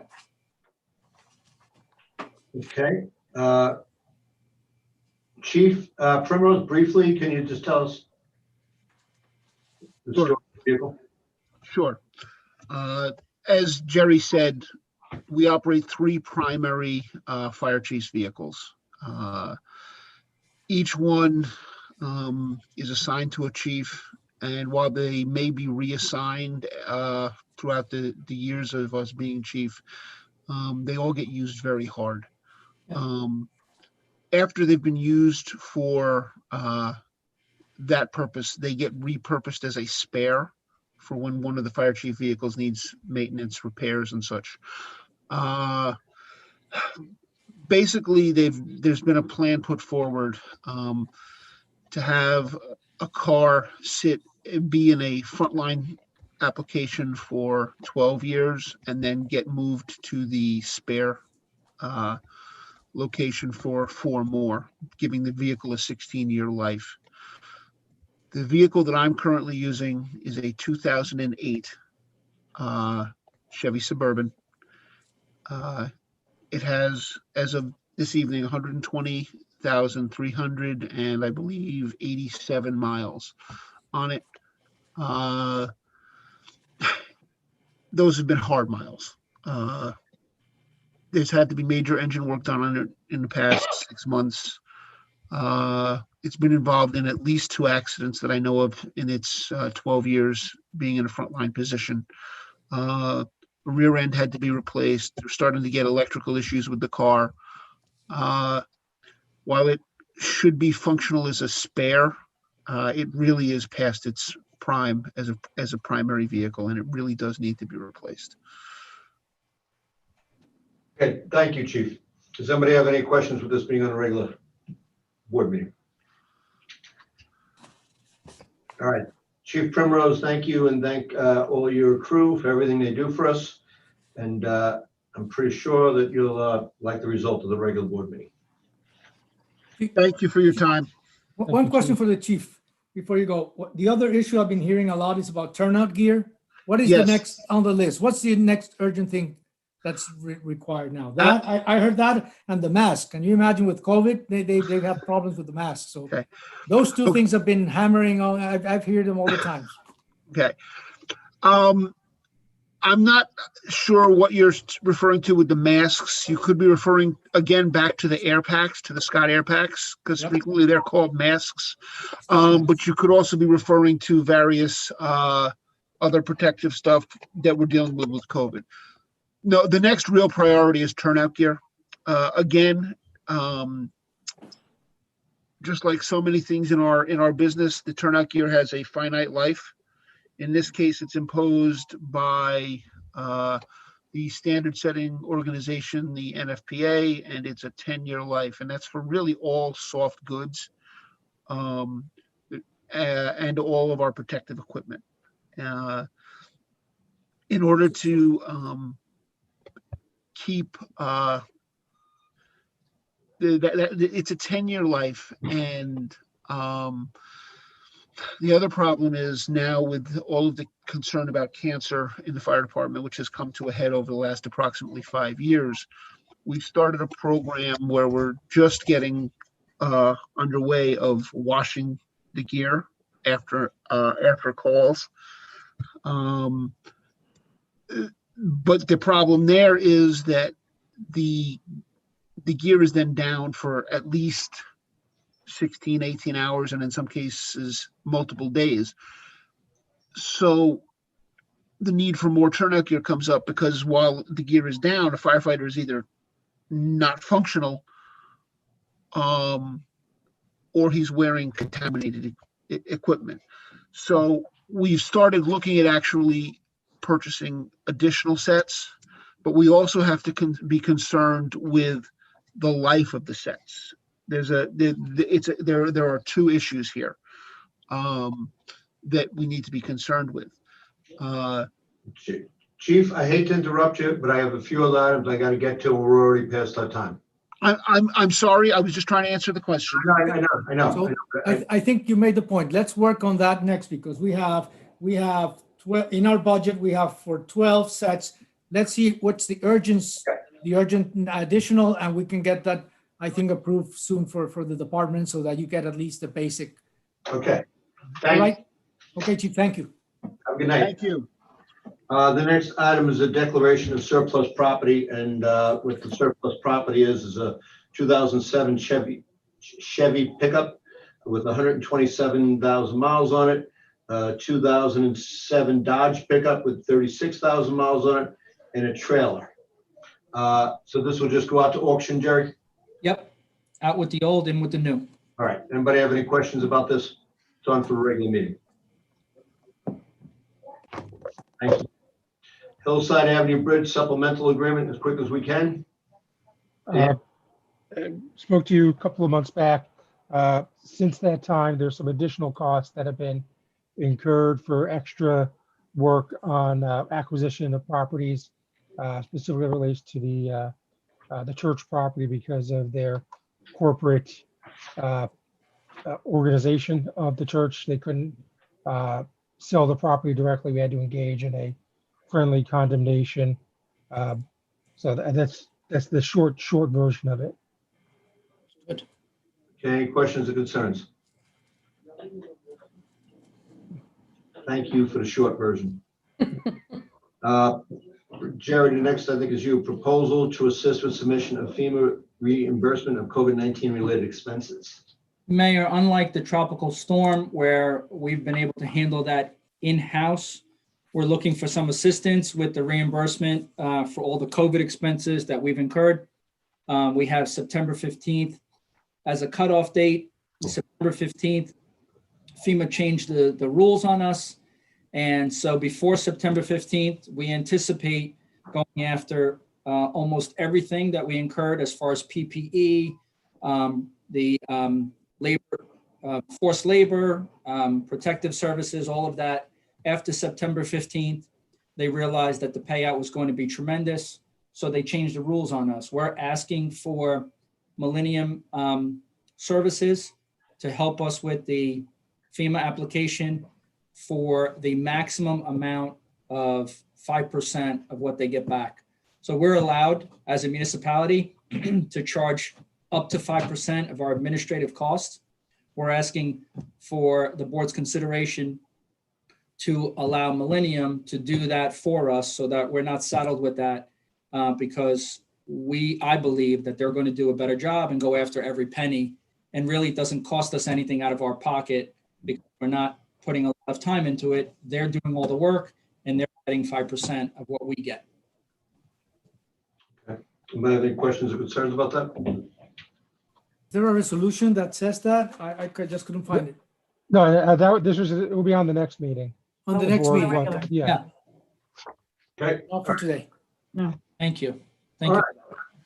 B: it.
D: Okay. Chief Primrose, briefly, can you just tell us the story of the vehicle?
L: Sure. As Jerry said, we operate 3 primary fire chief's vehicles. Each one is assigned to a chief, and while they may be reassigned throughout the years of us being chief, they all get used very hard. After they've been used for that purpose, they get repurposed as a spare for when one of the fire chief vehicles needs maintenance, repairs, and such. Basically, there's been a plan put forward to have a car be in a frontline application for 12 years and then get moved to the spare location for 4 more, giving the vehicle a 16-year life. The vehicle that I'm currently using is a 2008 Chevy Suburban. It has, as of this evening, 120,300 and I believe 87 miles on it. Those have been hard miles. There's had to be major engine work done on it in the past 6 months. it's been involved in at least 2 accidents that I know of in its 12 years being in a frontline position. Rear end had to be replaced. They're starting to get electrical issues with the car. While it should be functional as a spare, it really is past its prime as a primary vehicle, and it really does need to be replaced.
D: Okay, thank you, Chief. Does somebody have any questions with this being on a regular board meeting? All right, Chief Primrose, thank you, and thank all your crew for everything they do for us. And I'm pretty sure that you'll like the result of the regular board meeting.
L: Thank you for your time.
I: One question for the chief before you go. The other issue I've been hearing a lot is about turnout gear. What is the
L: Yes.
I: next on the list? What's the next urgent thing that's required now? That I heard that, and the mask. Can you imagine with COVID, they have problems with the mask. So
L: Okay.
I: those two things have been hammering on. I've heard them all the time.
L: Okay. I'm not sure what you're referring to with the masks. You could be referring again back to the air packs, to the Scott air packs, because
I: Yep.
L: frequently they're called masks. But you could also be referring to various other protective stuff that we're dealing with COVID. No, the next real priority is turnout gear. Again, just like so many things in our business, the turnout gear has a finite life. In this case, it's imposed by the standard setting organization, the NFPA, and it's a 10-year life. And that's for really all soft goods and all of our protective equipment. In order to keep it's a 10-year life. And the other problem is now with all of the concern about cancer in the fire department, which has come to a head over the last approximately 5 years, we've started a program where we're just getting underway of washing the gear after calls. But the problem there is that the gear is then down for at least 16, 18 hours, and in some cases, multiple days. So the need for more turnout gear comes up because while the gear is down, a firefighter is either not functional or he's wearing contaminated equipment. So we've started looking at actually purchasing additional sets, but we also have to be concerned with the life of the sets. There are 2 issues here that we need to be concerned with.
D: Chief, I hate to interrupt you, but I have a few other items I got to get to, and we're already past our time.
L: I'm sorry. I was just trying to answer the question.
D: I know.
I: So I think you made the point. Let's work on that next because we have 12 in our budget. We have for 12 sets. Let's see what's the urgent additional, and we can get that, I think, approved soon for the department so that you get at least the basic.
D: Okay.
I: All right. Okay, Chief. Thank you.
D: Have a good night.
L: Thank you.
D: The next item is a declaration of surplus property, and what the surplus property is a 2007 Chevy pickup with 127,000 miles on it, 2007 Dodge pickup with 36,000 miles on it, and a trailer. So this will just go out to auction, Jerry?
B: Yep, out with the old, in with the new.
D: All right. Anybody have any questions about this? It's on for a regular meeting. Thank you. Hillside Avenue Bridge supplemental agreement as quick as we can.
F: Spoke to you a couple of months back. Since that time, there's some additional costs that have been incurred for extra work on acquisition of properties, specifically relates to the church property because of their corporate organization of the church. They couldn't sell the property directly. We had to engage in a friendly condemnation. So that's the short version of it.
B: Good.
D: Okay, any questions or concerns? Thank you for the short version. Jerry, the next I think is you. Proposal to assist with submission of FEMA reimbursement of COVID-19 related expenses.
B: Mayor, unlike the tropical storm where we've been able to handle that in-house, we're looking for some assistance with the reimbursement for all the COVID expenses that we've incurred. We have September 15th as a cutoff date. September 15th, FEMA changed the rules on us. And so before September 15th, we anticipate going after almost everything that we incurred as far as PPE, the labor, forced labor, protective services, all of that. After September 15th, they realized that the payout was going to be tremendous. So they changed the rules on us. We're asking for Millennium Services to help us with the FEMA application for the maximum amount of 5% of what they get back. So we're allowed as a municipality to charge up to 5% of our administrative costs. We're asking for the board's consideration to allow Millennium to do that for us so that we're not saddled with that because I believe that they're going to do a better job and go after every penny, and really it doesn't cost us anything out of our pocket because we're not putting a lot of time into it. They're doing all the work and they're getting 5% of what we get.
D: Okay. Anybody have any questions or concerns about that?
I: Is there a resolution that says that? I just couldn't find it.
F: No, it will be on the next meeting.
I: On the
F: The
I: next
F: board
I: meeting.
F: wants- Yeah.
D: Okay.
I: All for today.
B: Thank you.
D: All
B: Thank you.
D: right.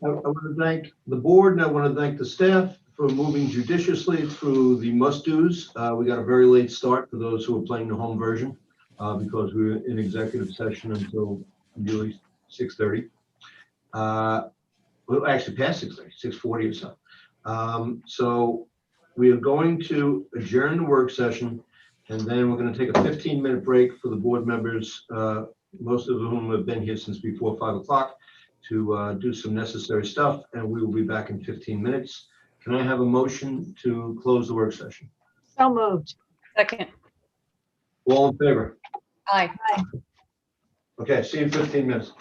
D: I want to thank the board and I want to thank the staff for moving judiciously through the must-dos. We got a very late start for those who are playing the home version because we were in executive session until nearly 6:30. Well, actually past 6:30, 6:40 or so. So we are going to adjourn the work session and then we're going to take a 15-minute break for the board members, most of whom have been here since before 5 o'clock, to do some necessary stuff, and we will be back in 15 minutes. Can I have a motion to close the work session?
E: So moved.
A: Second.
D: All in favor?
A: Aye.
D: Okay, see you in 15 minutes.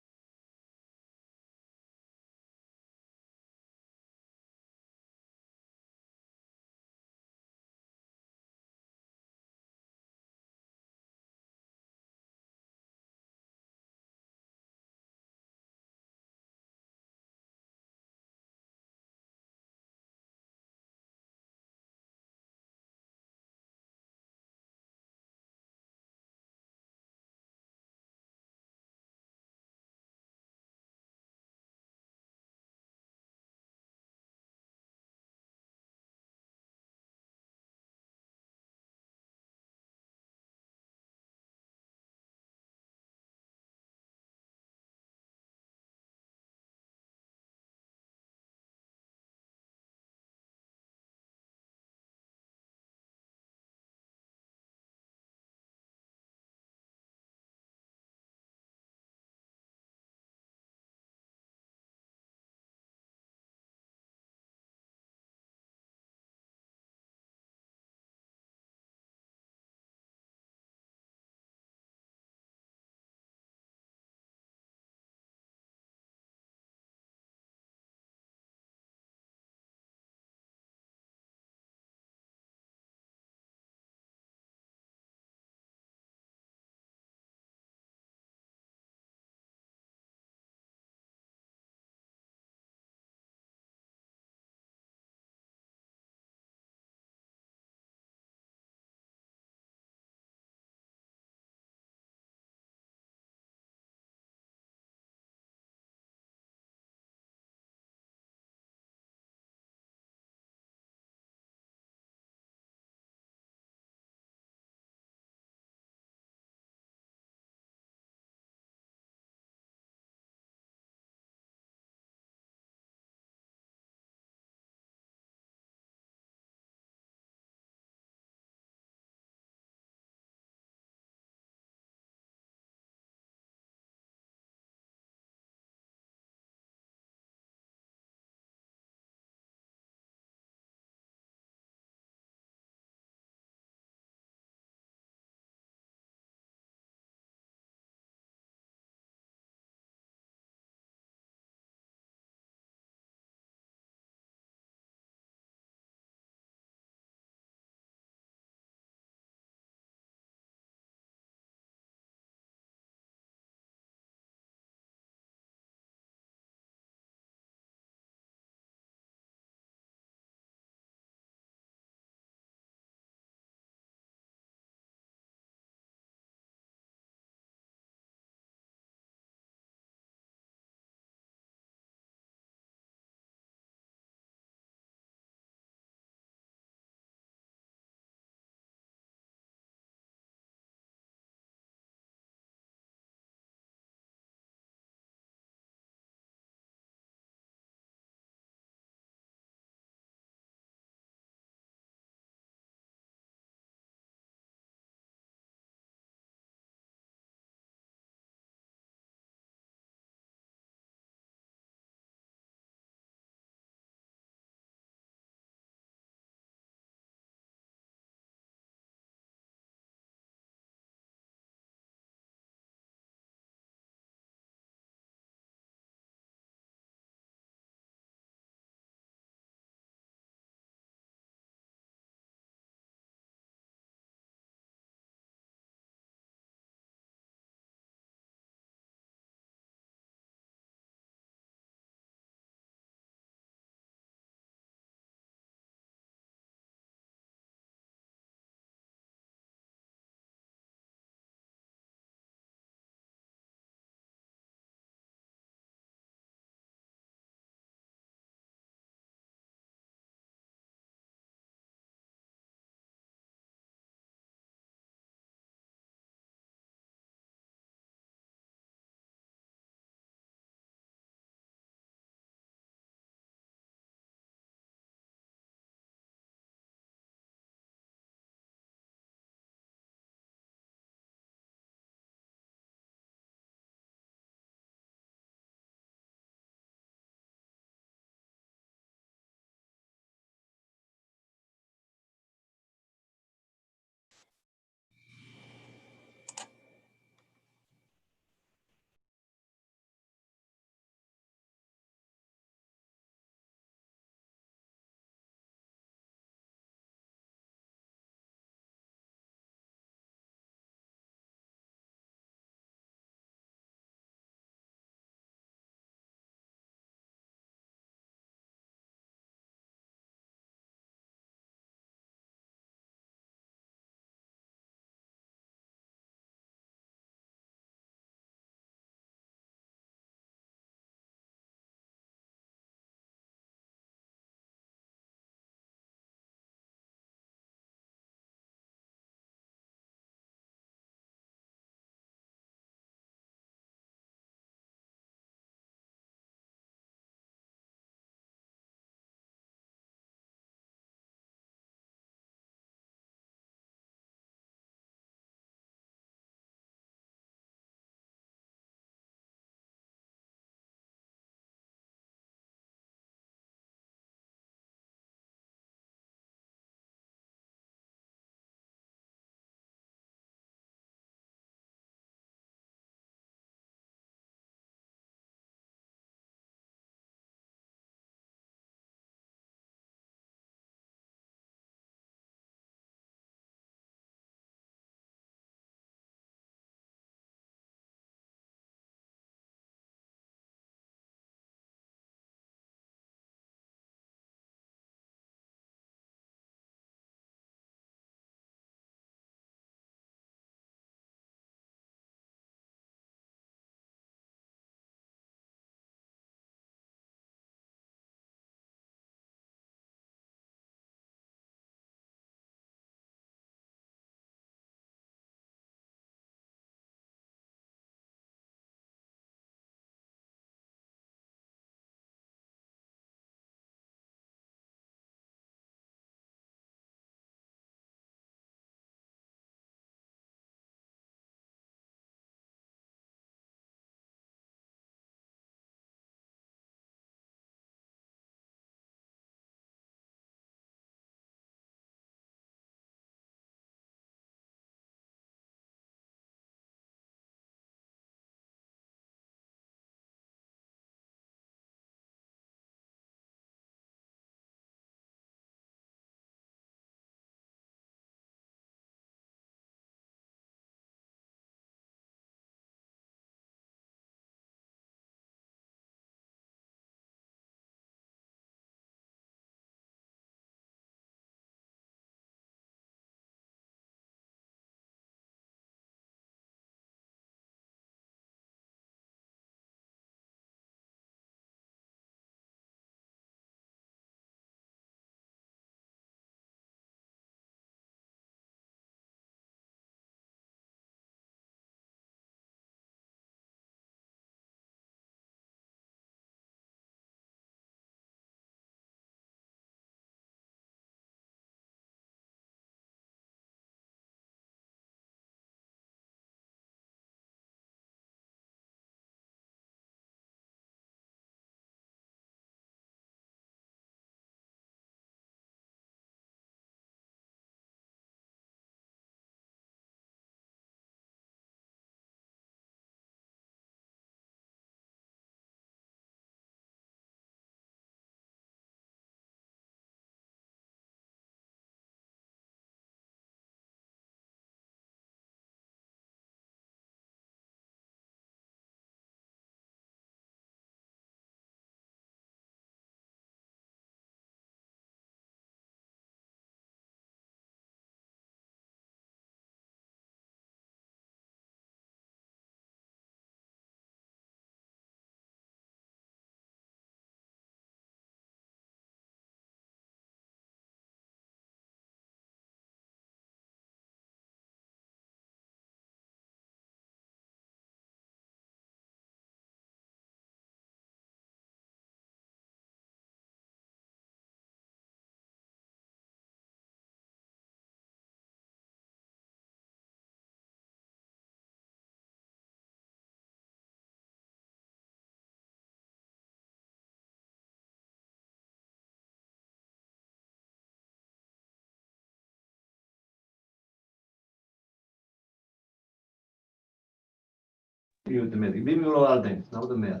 D: You with the math. You beat me with a lot of things, not with the math.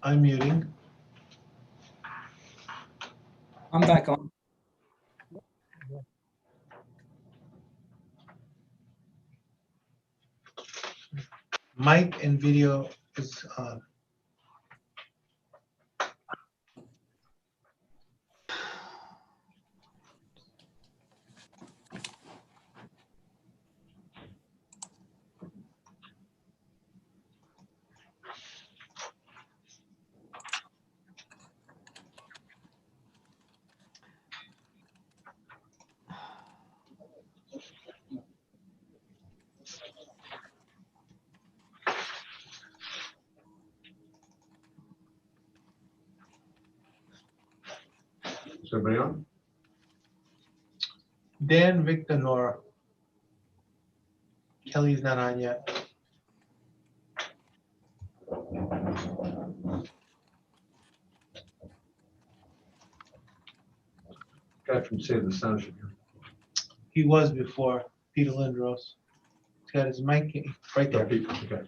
K: I'm muting.
B: I'm back on.
K: Mic and video is on.
D: Is everybody on?
K: Dan, Victor, Nora. Kelly's not on yet.
D: Guy from Save the Sound should be on.
K: He was before, Peter Linderoth. He's got his mic right there.
D: Okay.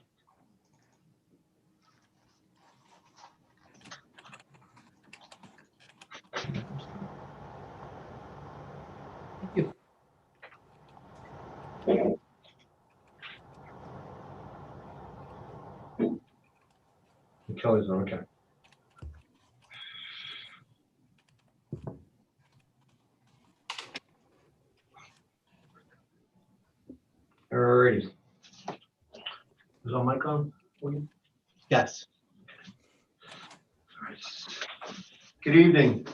B: Thank you.
D: Kelly's on, okay. Alrighty. Is our mic on?
K: Yes.
D: Alright. Good evening.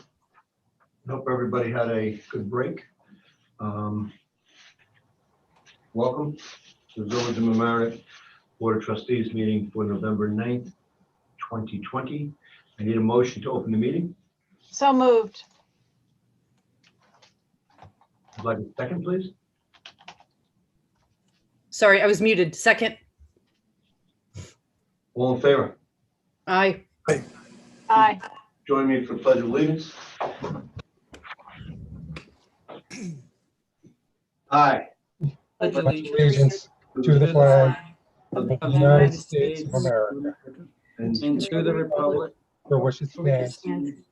D: Hope everybody had a good break. Welcome to the Village of Mamaroneck Board of Trustees meeting for November 9th, 2020. I need a motion to open the meeting.
E: So moved.
D: I'd like a second, please.
A: Sorry, I was muted. Second.
D: All in favor?
A: Aye.
E: Aye.
D: Join me for pledge of allegiance. Aye.
F: Pledge allegiance to the flag of the United States of America
B: And to the republic
F: for which it stands,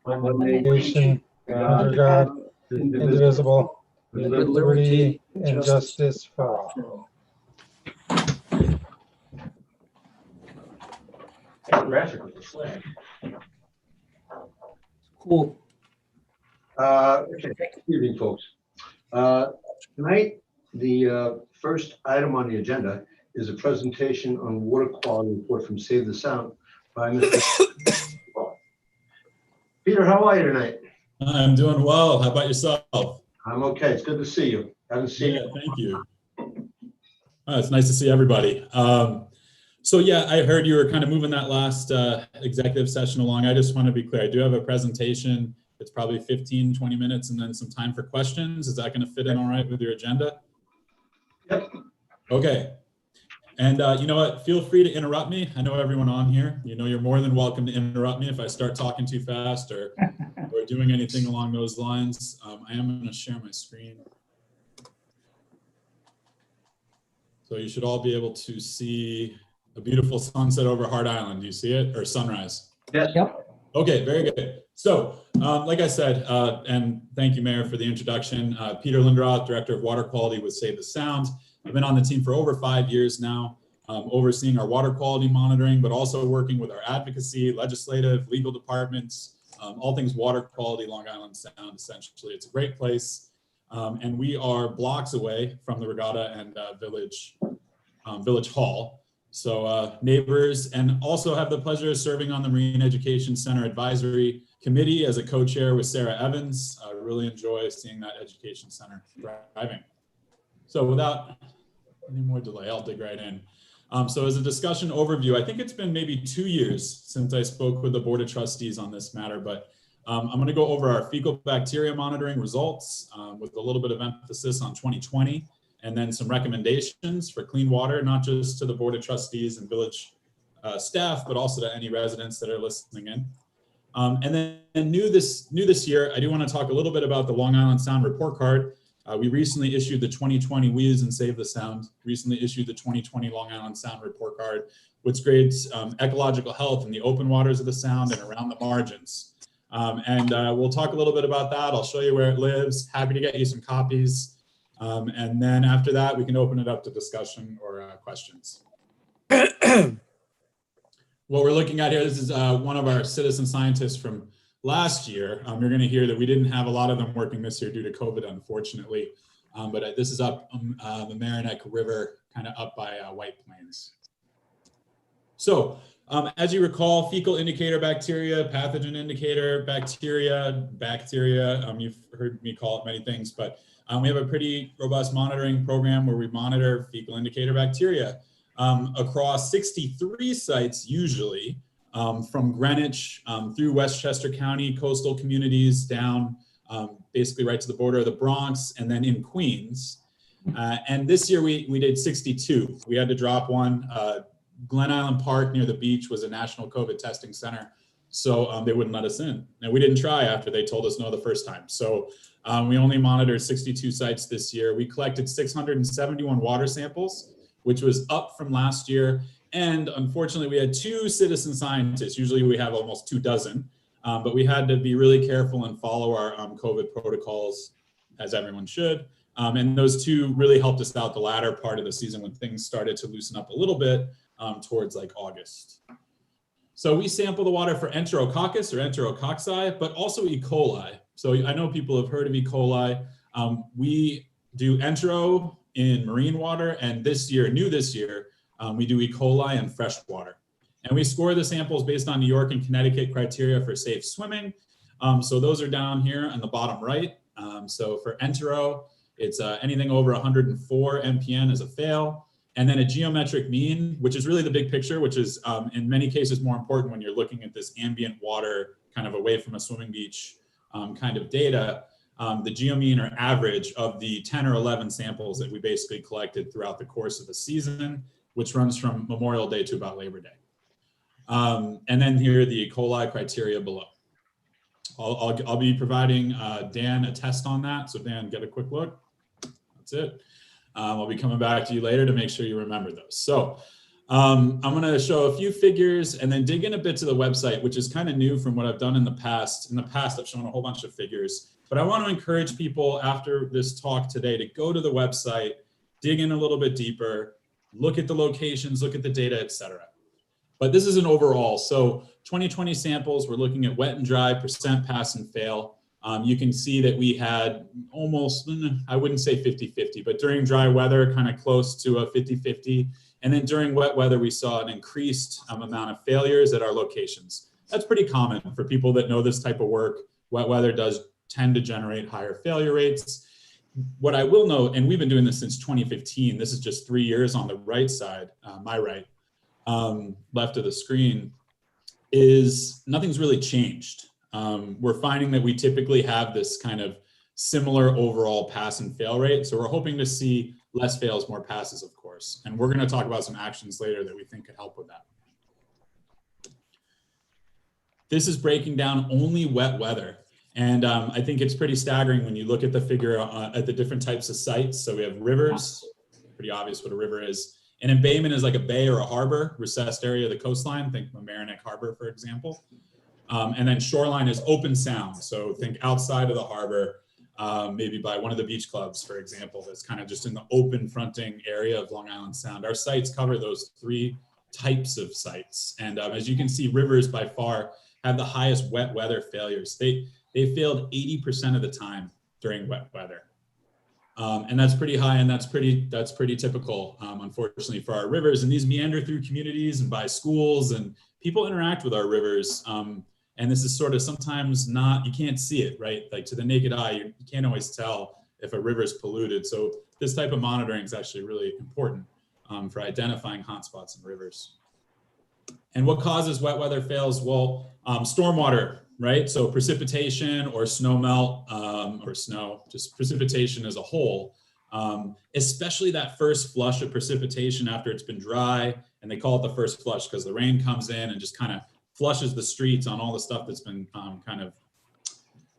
D: One
F: nation, under God, indivisible, with liberty and justice for all.
D: Graphic with the flag.
B: Cool.
D: Okay, good evening, folks. Tonight, the first item on the agenda is a presentation on water quality report from Save the Sound by Mr. Peter, how are you tonight?
M: I'm doing well. How about yourself?
D: I'm okay. It's good to see you. Haven't seen you.
M: Thank you. It's nice to see everybody. So yeah, I heard you were kind of moving that last executive session along. I just want to be clear. I do have a presentation. It's probably 15, 20 minutes and then some time for questions. Is that going to fit in all right with your agenda?
D: Yep.
M: Okay. And you know what? Feel free to interrupt me. I know everyone on here. You know, you're more than welcome to interrupt me if I start talking too fast or doing anything along those lines. I am going to share my screen. So you should all be able to see a beautiful sunset over Hart Island. Do you see it? Or sunrise?
D: Yes.
B: Yep.
M: Okay, very good. So, like I said, and thank you, Mayor, for the introduction. Peter Linderoth, Director of Water Quality with Save the Sound. I've been on the team for over 5 years now, overseeing our water quality monitoring, but also working with our advocacy, legislative, legal departments, all things water quality, Long Island Sound, essentially. It's a great place. And we are blocks away from the Regatta and Village Hall. So neighbors, and also have the pleasure of serving on the Marine Education Center Advisory Committee as a co-chair with Sarah Evans. I really enjoy seeing that education center thriving. So without any more delay, I'll dig right in. So as a discussion overview, I think it's been maybe 2 years since I spoke with the Board of Trustees on this matter, but I'm going to go over our fecal bacteria monitoring results with a little bit of emphasis on 2020. And then some recommendations for clean water, not just to the Board of Trustees and village staff, but also to any residents that are listening in. And then new this year, I do want to talk a little bit about the Long Island Sound report card. We recently issued the 2020 We Use and Save the Sound, recently issued the 2020 Long Island Sound report card, which grades ecological health in the open waters of the Sound and around the margins. We'll talk a little bit about that. I'll show you where it lives. Happy to get you some copies. And then after that, we can open it up to discussion or questions. What we're looking at here, this is one of our citizen scientists from last year. You're going to hear that we didn't have a lot of them working this year due to COVID, unfortunately. But this is up the Mamaroneck River, kind of up by White Plains. So as you recall, fecal indicator bacteria, pathogen indicator bacteria. You've heard me call it many things, but we have a pretty robust monitoring program where we monitor fecal indicator bacteria across 63 sites, usually from Greenwich through Westchester County, coastal communities down basically right to the border of the Bronx, and then in Queens. And this year we did 62. We had to drop one. Glen Island Park near the beach was a national COVID testing center, so they wouldn't let us in. And we didn't try after they told us no the first time. So we only monitored 62 sites this year. We collected 671 water samples, which was up from last year. And unfortunately, we had 2 citizen scientists. Usually we have almost 24, but we had to be really careful and follow our COVID protocols, as everyone should. And those 2 really helped us out the latter part of the season when things started to loosen up a little bit towards like August. So we sample the water for Enterococcus or Enterococci, but also E. coli. So I know people have heard of E. coli. We do Entero in marine water, and this year, we do E. coli in fresh water. And we score the samples based on New York and Connecticut criteria for safe swimming. So those are down here on the bottom right. So for Entero, it's anything over 104 MPN is a fail. And then a geometric mean, which is really the big picture, which is in many cases more important when you're looking at this ambient water kind of away from a swimming beach kind of data. The geomean or average of the 10 or 11 samples that we basically collected throughout the course of the season, which runs from Memorial Day to about Labor Day. And then here are the E. coli criteria below. I'll be providing Dan a test on that. So Dan, get a quick look. That's it. I'll be coming back to you later to make sure you remember those. So I'm going to show a few figures and then dig in a bit to the website, which is kind of new from what I've done in the past. In the past, I've shown a whole bunch of figures, but I want to encourage people after this talk today to go to the website, dig in a little bit deeper, look at the locations, look at the data, etc. But this is an overall. So 2020 samples, we're looking at wet and dry, percent pass and fail. You can see that we had almost, I wouldn't say 50-50, but during dry weather, kind of close to a 50-50. And then during wet weather, we saw an increased amount of failures at our locations. That's pretty common for people that know this type of work. Wet weather does tend to generate higher failure rates. What I will note, and we've been doing this since 2015, this is just 3 years on the right side, my right, left of the screen, is nothing's really changed. We're finding that we typically have this kind of similar overall pass and fail rate. So we're hoping to see less fails, more passes, of course. And we're going to talk about some actions later that we think could help with that. This is breaking down only wet weather. And I think it's pretty staggering when you look at the figure at the different types of sites. So we have rivers, pretty obvious what a river is. An embayment is like a bay or a harbor, recessed area of the coastline. Think Mamaroneck Harbor, for example. And then shoreline is open sound. So think outside of the harbor, maybe by one of the beach clubs, for example, that's kind of just in the open fronting area of Long Island Sound. Our sites cover those 3 types of sites. And as you can see, rivers by far have the highest wet weather failures. They failed 80% of the time during wet weather. And that's pretty high, and that's pretty typical, unfortunately, for our rivers. And these meander through communities and by schools, and people interact with our rivers. And this is sort of sometimes not, you can't see it, right? Like to the naked eye, you can't always tell if a river is polluted. So this type of monitoring is actually really important for identifying hotspots in rivers. And what causes wet weather fails? Well, stormwater, right? So precipitation or snow melt or snow, just precipitation as a whole, especially that first flush of precipitation after it's been dry. And they call it the first flush because the rain comes in and just kind of flushes the streets on all the stuff that's been kind of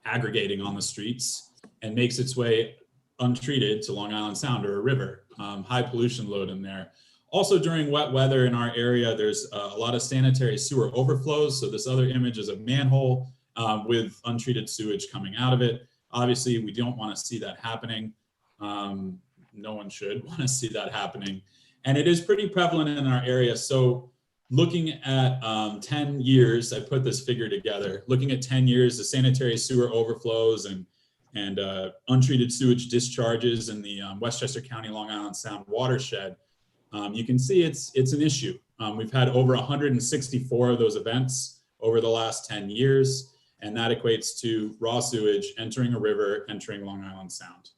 M: aggregating on the streets and makes its way untreated to Long Island Sound or a river. High pollution load in there. Also during wet weather in our area, there's a lot of sanitary sewer overflows. So this other image is a manhole with untreated sewage coming out of it. Obviously, we don't want to see that happening. No one should want to see that happening. And it is pretty prevalent in our area. So looking at 10 years, I put this figure together. Looking at 10 years, the sanitary sewer overflows and untreated sewage discharges in the Westchester County, Long Island Sound watershed, you can see it's an issue. We've had over 164 of those events over the last 10 years, and that equates to raw sewage entering a river, entering Long Island Sound.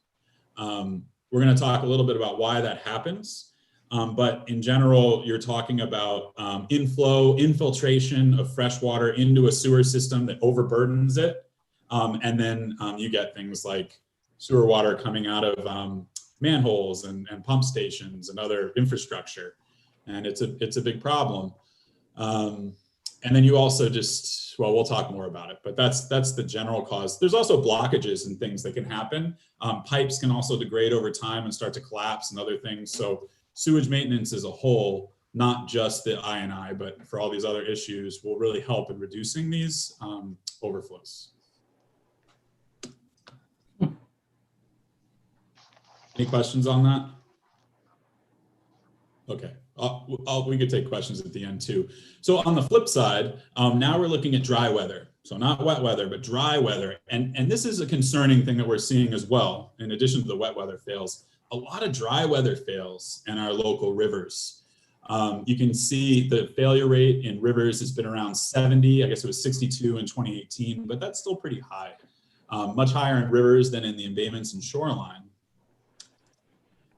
M: We're going to talk a little bit about why that happens, but in general, you're talking about infiltration of fresh water into a sewer system that overburdens it. And then you get things like sewer water coming out of manholes and pump stations and other infrastructure. And it's a big problem. And then you also just, well, we'll talk more about it, but that's the general cause. There's also blockages and things that can happen. Pipes can also degrade over time and start to collapse and other things. So sewage maintenance as a whole, not just the I&I, but for all these other issues, will really help in reducing these overflows. Any questions on that? Okay, we could take questions at the end too. So on the flip side, now we're looking at dry weather. So not wet weather, but dry weather. And this is a concerning thing that we're seeing as well. In addition to the wet weather fails, a lot of dry weather fails in our local rivers. You can see the failure rate in rivers has been around 70. I guess it was 62 in 2018, but that's still pretty high. Much higher in rivers than in the embayments and shoreline.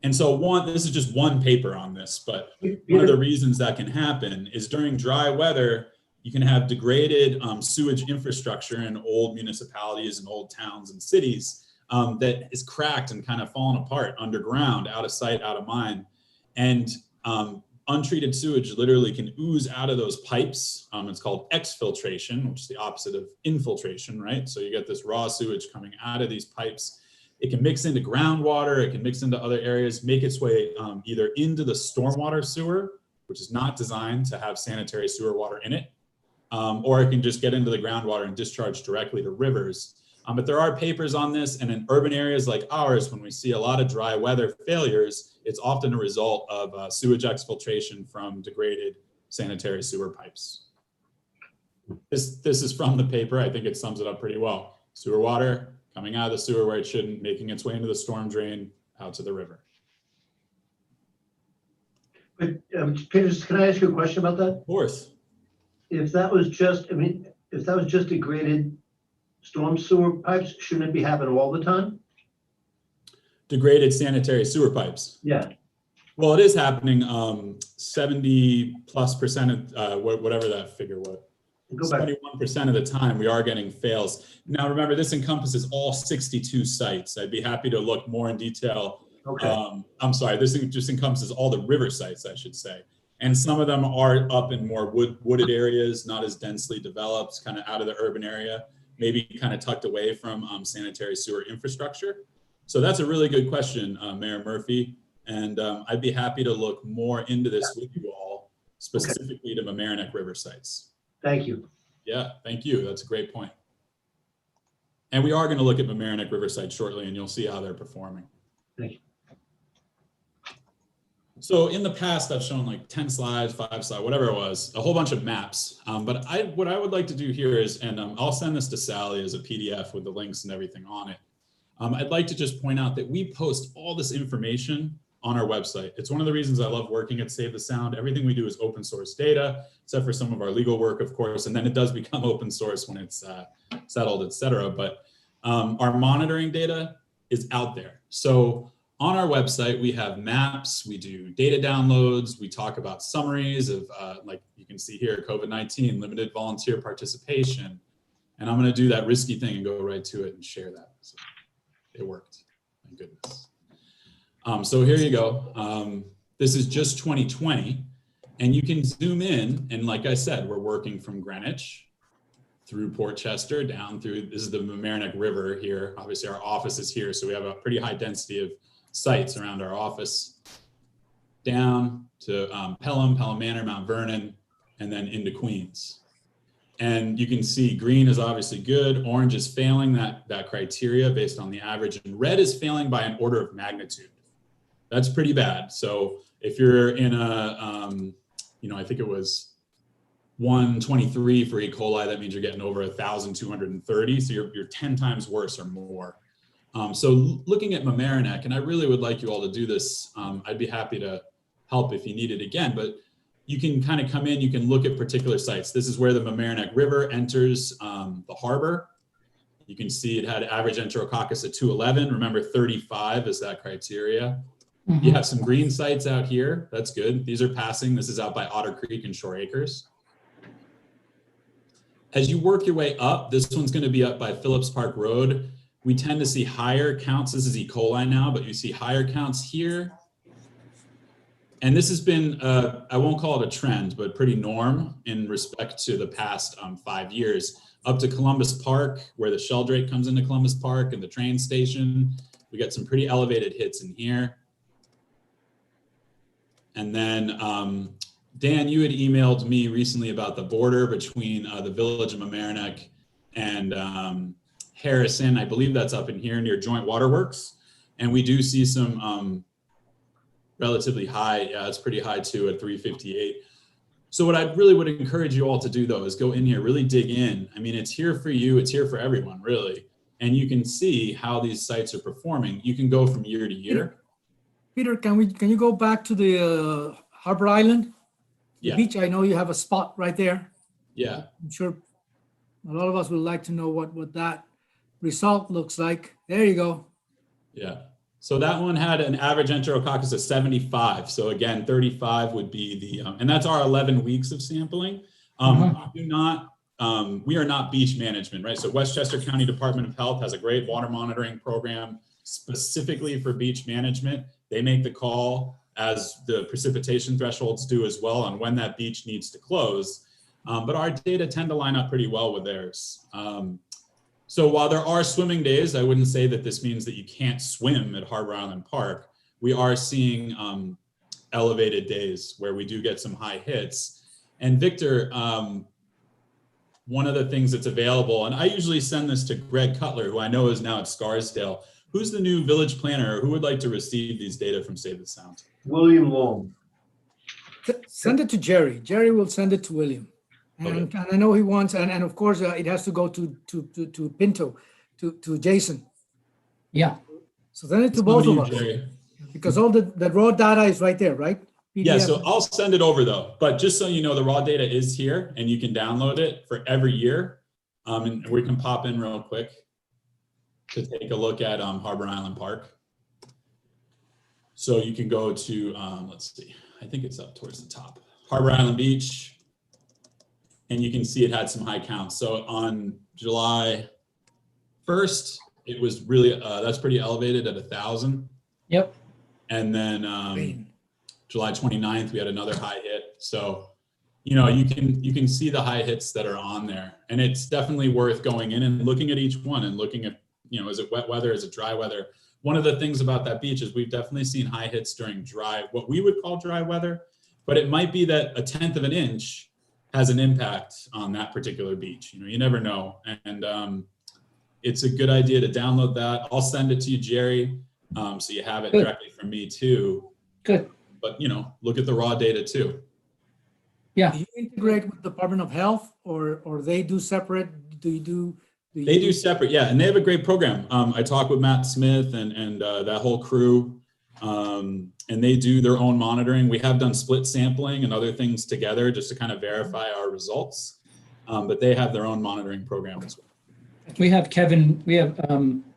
M: And so this is just one paper on this, but one of the reasons that can happen is during dry weather, you can have degraded sewage infrastructure in old municipalities and old towns and cities that is cracked and kind of fallen apart underground, out of sight, out of mind. And untreated sewage literally can ooze out of those pipes. It's called exfiltration, which is the opposite of infiltration, right? So you get this raw sewage coming out of these pipes. It can mix into groundwater, it can mix into other areas, make its way either into the stormwater sewer, which is not designed to have sanitary sewer water in it, or it can just get into the groundwater and discharge directly to rivers. But there are papers on this, and in urban areas like ours, when we see a lot of dry weather failures, it's often a result of sewage exfiltration from degraded sanitary sewer pipes. This is from the paper. I think it sums it up pretty well. Sewer water coming out of the sewer where it shouldn't, making its way into the storm drain, out to the river.
D: But Peter, can I ask you a question about that?
M: Of course.
D: If that was just, if that was just degraded storm sewer pipes, shouldn't it be happening all the time?
M: Degraded sanitary sewer pipes.
D: Yeah.
M: Well, it is happening 70+% of whatever that figure was. 71% of the time we are getting fails. Now, remember, this encompasses all 62 sites. I'd be happy to look more in detail. Okay. I'm sorry, this just encompasses all the river sites, I should say. And some of them are up in more wooded areas, not as densely developed, kind of out of the urban area, maybe kind of tucked away from sanitary sewer infrastructure. So that's a really good question, Mayor Murphy. And I'd be happy to look more into this with you all, specifically to Mamaroneck river sites.
D: Thank you.
M: Yeah, thank you. That's a great point. And we are going to look at Mamaroneck river sites shortly, and you'll see how they're performing.
D: Thank you.
M: So in the past, I've shown like 10 slides, 5 slides, whatever it was, a whole bunch of maps. But what I would like to do here is, and I'll send this to Sally as a PDF with the links and everything on it. I'd like to just point out that we post all this information on our website. It's one of the reasons I love working at Save the Sound. Everything we do is open source data, except for some of our legal work, of course, and then it does become open source when it's settled, et cetera. But our monitoring data is out there. So on our website, we have maps, we do data downloads, we talk about summaries of, like you can see here, COVID-19, limited volunteer participation. And I'm gonna do that risky thing and go right to it and share that. So it worked, thank goodness. So here you go. This is just 2020. And you can zoom in, and like I said, we're working from Greenwich through Port Chester down through, this is the Mamaroneck River here. Obviously our office is here, so we have a pretty high density of sites around our office. Down to Pelham Manor, Mount Vernon, and then into Queens. And you can see green is obviously good, orange is failing that criteria based on the average, and red is failing by an order of magnitude. That's pretty bad. So if you're in a, I think it was 123 for E. coli, that means you're getting over 1,230. So you're 10 times worse or more. So looking at Mamaroneck, and I really would like you all to do this. I'd be happy to help if you need it again, but you can kind of come in, you can look at particular sites. This is where the Mamaroneck River enters the harbor. You can see it had average enterococcus at 211. Remember, 35 is that criteria. You have some green sites out here. That's good. These are passing. This is out by Otter Creek and Shore Acres. As you work your way up, this one's going to be up by Phillips Park Road. We tend to see higher counts. This is E. coli now, but you see higher counts here. And this has been, I won't call it a trend, but pretty norm in respect to the past 5 years. Up to Columbus Park, where the Sheldrake comes into Columbus Park and the train station. We got some pretty elevated hits in here. And then, Dan, you had emailed me recently about the border between the village of Mamaroneck and Harrison. I believe that's up in here near Joint Waterworks. And we do see some relatively high, yeah, it's pretty high too at 358. So what I really would encourage you all to do though is go in here, really dig in. I mean, it's here for you, it's here for everyone really. And you can see how these sites are performing. You can go from year to year.
I: Peter, can you go back to the Harbor Island? The
M: Yeah.
I: beach, I know you have a spot right there.
M: Yeah.
I: I'm sure a lot of us would like to know what that result looks like. There you go.
M: Yeah. So that one had an average enterococcus of 75. So again, 35 would be the, and that's our 11 weeks of sampling. We are not beach management, right? So Westchester County Department of Health has a great water monitoring program specifically for beach management. They make the call, as the precipitation thresholds do as well, on when that beach needs to close. But our data tend to line up pretty well with theirs. So while there are swimming days, I wouldn't say that this means that you can't swim at Harbor Island Park. We are seeing elevated days where we do get some high hits. And Victor, one of the things that's available, and I usually send this to Greg Cutler, who I know is now at Scarsdale. Who's the new village planner? Who would like to receive these data from Save the Sound?
D: William Long.
I: Send it to Jerry. Jerry will send it to William. And,
M: Okay.
I: and I know he wants, and of course it has to go to Pinto, to Jason.
B: Yeah.
I: So send it to
M: It's
I: both
M: coming
I: of
M: to you,
I: us,
M: Jerry.
I: because all the raw data is right there, right?
M: Yeah,
I: PDF.
M: so I'll send it over though, but just so you know, the raw data is here and you can download it for every year. And we can pop in real quick to take a look at Harbor Island Park. So you can go to, let's see, I think it's up towards the top, Harbor Island Beach. And you can see it had some high counts. So on July 1st, it was really, that's pretty elevated at 1,000.
B: Yep.
M: And then July 29th, we had another high hit. So, you can see the high hits that are on there, and it's definitely worth going in and looking at each one and looking at, is it wet weather? Is it dry weather? One of the things about that beach is we've definitely seen high hits during what we would call dry weather, but it might be that 1/10 of an inch has an impact on that particular beach. You never know. And it's a good idea to download that. I'll send it to you, Jerry, so you have it
B: Good.
M: directly from me too.
B: Good.
M: But, look at the raw data too.
B: Yeah.
I: Do you integrate with Department of Health, or they do separate?
M: They do separate, yeah, and they have a great program. I talked with Matt Smith and that whole crew, and they do their own monitoring. We have done split sampling and other things together just to kind of verify our results, but they have their own monitoring program as well.
B: We have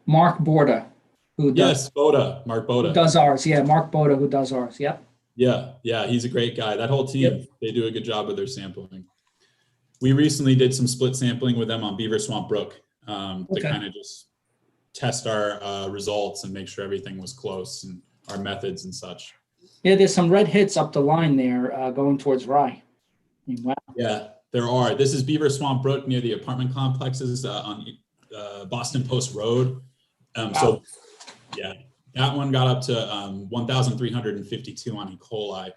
B: Mark Borda, who does,
M: Boda, Mark Boda.
B: who does ours. Yeah, Mark Boda, who does ours. Yep.
M: Yeah, he's a great guy. That whole team, They do a good job with their sampling. We recently did some split sampling with them on Beaver Swamp Brook to kind of just test our results and make sure everything was close and our methods and such.
I: Yeah, there's some red hits up the line there, going towards Rye. I mean, wow.
M: Yeah, there are. This is Beaver Swamp Brook near the apartment complexes on Boston Post Road. So yeah, that one got up to 1,352 on E. coli.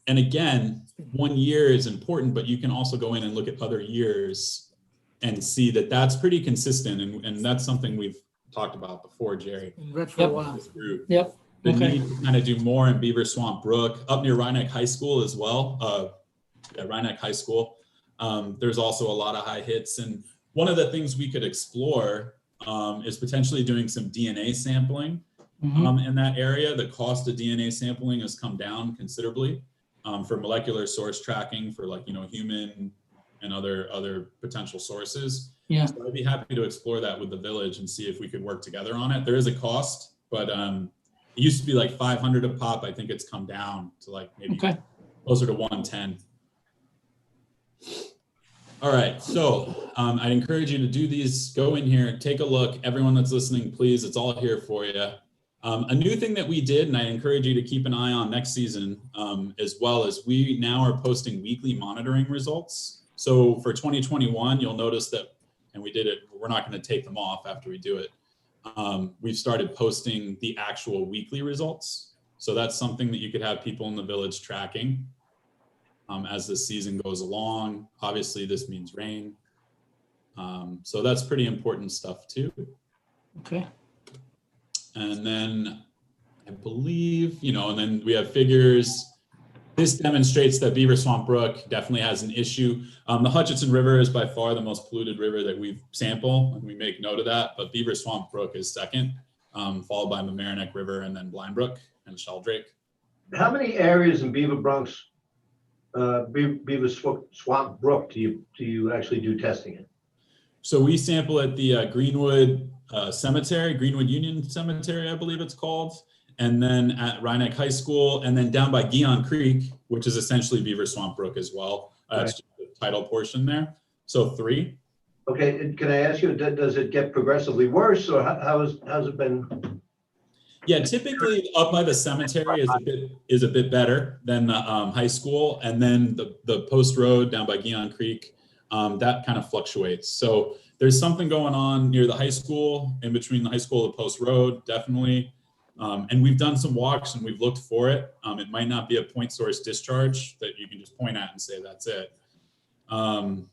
M: And again, 1 year is important, but you can also go in and look at other years and see that that's pretty consistent. And that's something we've talked about before, Jerry.
I: In red for a while.
M: Yep. The need to kind of do more in Beaver Swamp Brook, up near Rhinebeck High School as well. Rhinebeck High School. There's also a lot of high hits. And one of the things we could explore is potentially doing some DNA sampling in that area. The cost of DNA sampling has come down considerably for molecular source tracking for human and other potential sources.
I: Yeah.
M: So I'd be happy to explore that with the village and see if we could work together on it. There is a cost, but it used to be like 500 a pop. I think it's come down to like maybe closer to 110. All right, so I'd encourage you to do these, go in here, take a look. Everyone that's listening, please, it's all here for you. A new thing that we did, and I encourage you to keep an eye on next season as well, is we now are posting weekly monitoring results. So for 2021, you'll notice that, and we did it, we're not going to take them off after we do it. We've started posting the actual weekly results. So that's something that you could have people in the village tracking as the season goes along. Obviously, this means rain. So that's pretty important stuff too.
I: Okay.
M: And then I believe, and then we have figures. This demonstrates that Beaver Swamp Brook definitely has an issue. The Hutchinson River is by far the most polluted river that we sample, and we make note of that, but Beaver Swamp Brook is second, followed by Mamaroneck River and then Blind Brook and Sheldrake.
D: How many areas in Beaver Swamp Brook do you actually do testing in?
M: So we sample at the Greenwood Cemetery, Greenwood Union Cemetery, I believe it's called, and then at Rhinebeck High School, and then down by Guion Creek, which is essentially Beaver Swamp Brook as well. It's just the tidal portion there. So 3.
D: Okay, and can I ask you, does it get progressively worse, or how's it been?
M: Yeah, typically up by the cemetery is a bit better than the high school, and then the post road down by Guion Creek, that kind of fluctuates. So there's something going on near the high school, in between the high school and the post road, definitely. And we've done some walks and we've looked for it. It might not be a point source discharge that you can just point at and say that's it. And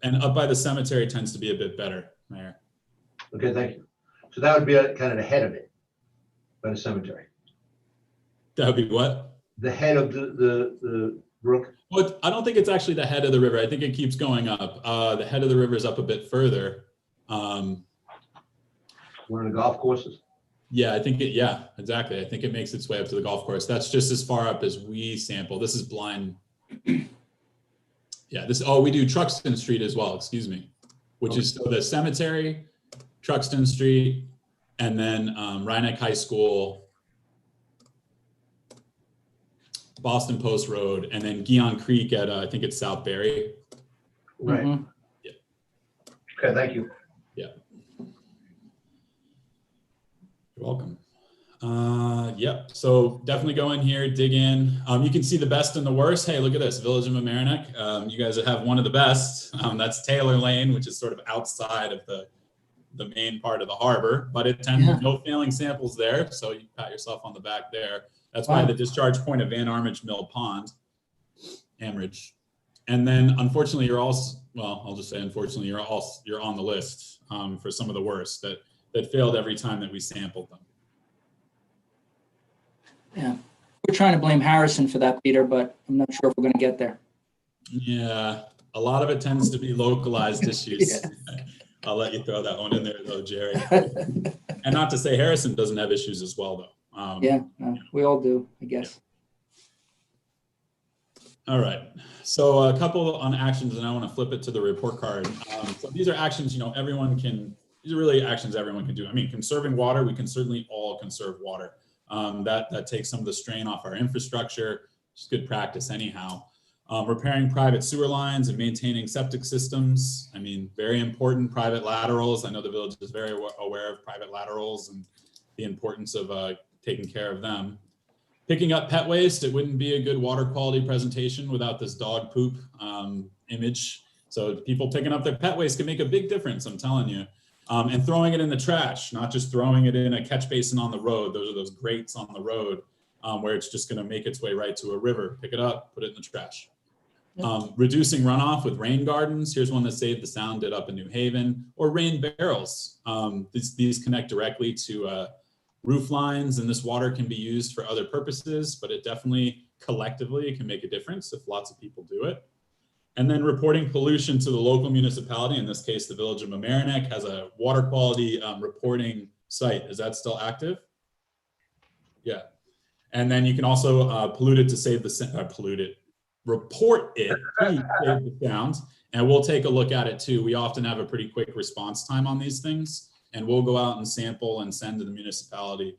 M: up by the cemetery tends to be a bit better, Mayor.
D: Okay, thank you. So that would be kind of the head of it, by the cemetery.
M: That would be what?
D: The head of the brook?
M: Well, I don't think it's actually the head of the river. I think it keeps going up. The head of the river is up a bit further.
D: One of the golf courses?
M: Yeah, yeah, exactly. I think it makes its way up to the golf course. That's just as far up as we sample. This is blind. Yeah, we do Truxton Street as well, excuse me, which is the cemetery, Truxton Street, and then Rhinebeck High School, Boston Post Road, and then Guion Creek at, I think it's South Barry.
D: Right.
I: Mhm.
M: Yeah.
D: Okay, thank you.
M: Yeah. You're welcome. Yep. So definitely go in here, dig in. You can see the best and the worst. Hey, look at this, Village of Mamaroneck. You guys have one of the best. That's Taylor Lane, which is sort of outside of the main part of the harbor, but it tends no failing samples there. So you pat yourself on the back there. That's why the discharge point of Van Armage Mill Pond, Amridge. And then unfortunately, you're also, well, I'll just say, unfortunately, you're on the list for some of the worst that failed every time that we sampled them.
I: Yeah, we're trying to blame Harrison for that, Peter, but I'm not sure if we're going to get there.
M: Yeah, a lot of it tends to be localized issues. I'll let you throw that one in there though, Jerry. And not to say Harrison doesn't have issues as well though.
I: Yeah, we all do, I guess.
M: All right, so a couple on actions, and I want to flip it to the report card. So these are actions, these are really actions everyone can do. I mean, conserving water, we can certainly all conserve water. That takes some of the strain off our infrastructure. It's good practice anyhow. Repairing private sewer lines and maintaining septic systems. I mean, very important. Private laterals. I know the village is very aware of private laterals and the importance of taking care of them. Picking up pet waste, it wouldn't be a good water quality presentation without this dog poop image. So people picking up their pet waste can make a big difference, I'm telling you. And throwing it in the trash, not just throwing it in a catch basin on the road. Those are those grates on the road where it's just gonna make its way right to a river. Pick it up, put it in the trash. Reducing runoff with rain gardens. Here's one that Save the Sound did up in New Haven, or rain barrels. These connect directly to roof lines, and this water can be used for other purposes, but it definitely collectively can make a difference if lots of people do it. And then reporting pollution to the local municipality, in this case, the Village of Mamaroneck has a water quality reporting site. Is that still active? Yeah. And then you can also report it to Save the Sound, and we'll take a look at it too. We often have a pretty quick response time on these things, and we'll go out and sample and send to the municipality,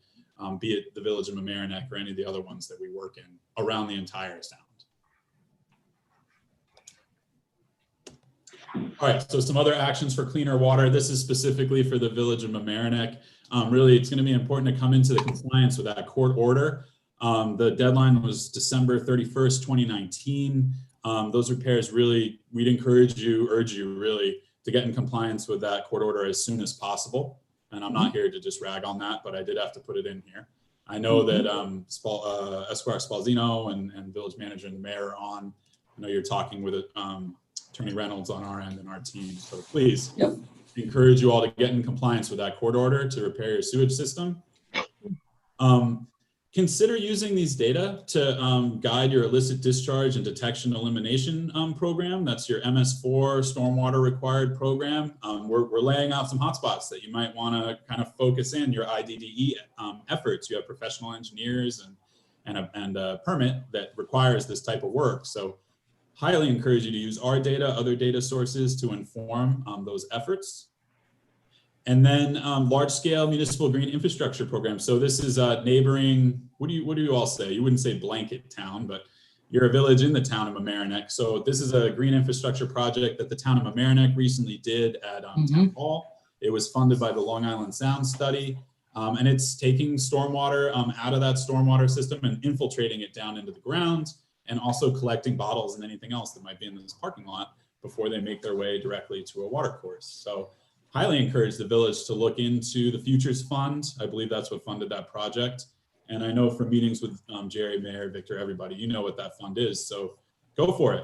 M: be it the Village of Mamaroneck or any of the other ones that we work in around the entire sound. All right, so some other actions for cleaner water. This is specifically for the Village of Mamaroneck. Really, it's gonna be important to come into the compliance with that court order. The deadline was December 31st, 2019. Those repairs really, we'd urge you really to get in compliance with that court order as soon as possible. And I'm not here to just rag on that, but I did have to put it in here. I know that Esquire Spalzino and Village Manager and the Mayor are on. I know you're talking with Attorney Reynolds on our end and our team. So please encourage you all to get in compliance with that court order to repair your sewage system. Consider using these data to guide your illicit discharge and detection elimination program. That's your MS4 stormwater required program. We're laying out some hotspots that you might want to kind of focus in your IDDE efforts. You have professional engineers and a permit that requires this type of work. So highly encourage you to use our data, other data sources to inform those efforts. And then large-scale municipal green infrastructure program. So this is neighboring, what do you all say? You wouldn't say blanket town, but you're a village in the town of Mamaroneck. So this is a green infrastructure project that the town of Mamaroneck recently did at Town Hall. It was funded by the Long Island Sound Study. And it's taking stormwater out of that stormwater system and infiltrating it down into the ground, and also collecting bottles and anything else that might be in this parking lot before they make their way directly to a water course. So highly encourage the village to look into the Futures Fund. I believe that's what funded that project. And I know from meetings with Jerry, Mayor, Victor, everybody, you know what that fund is. So go for it.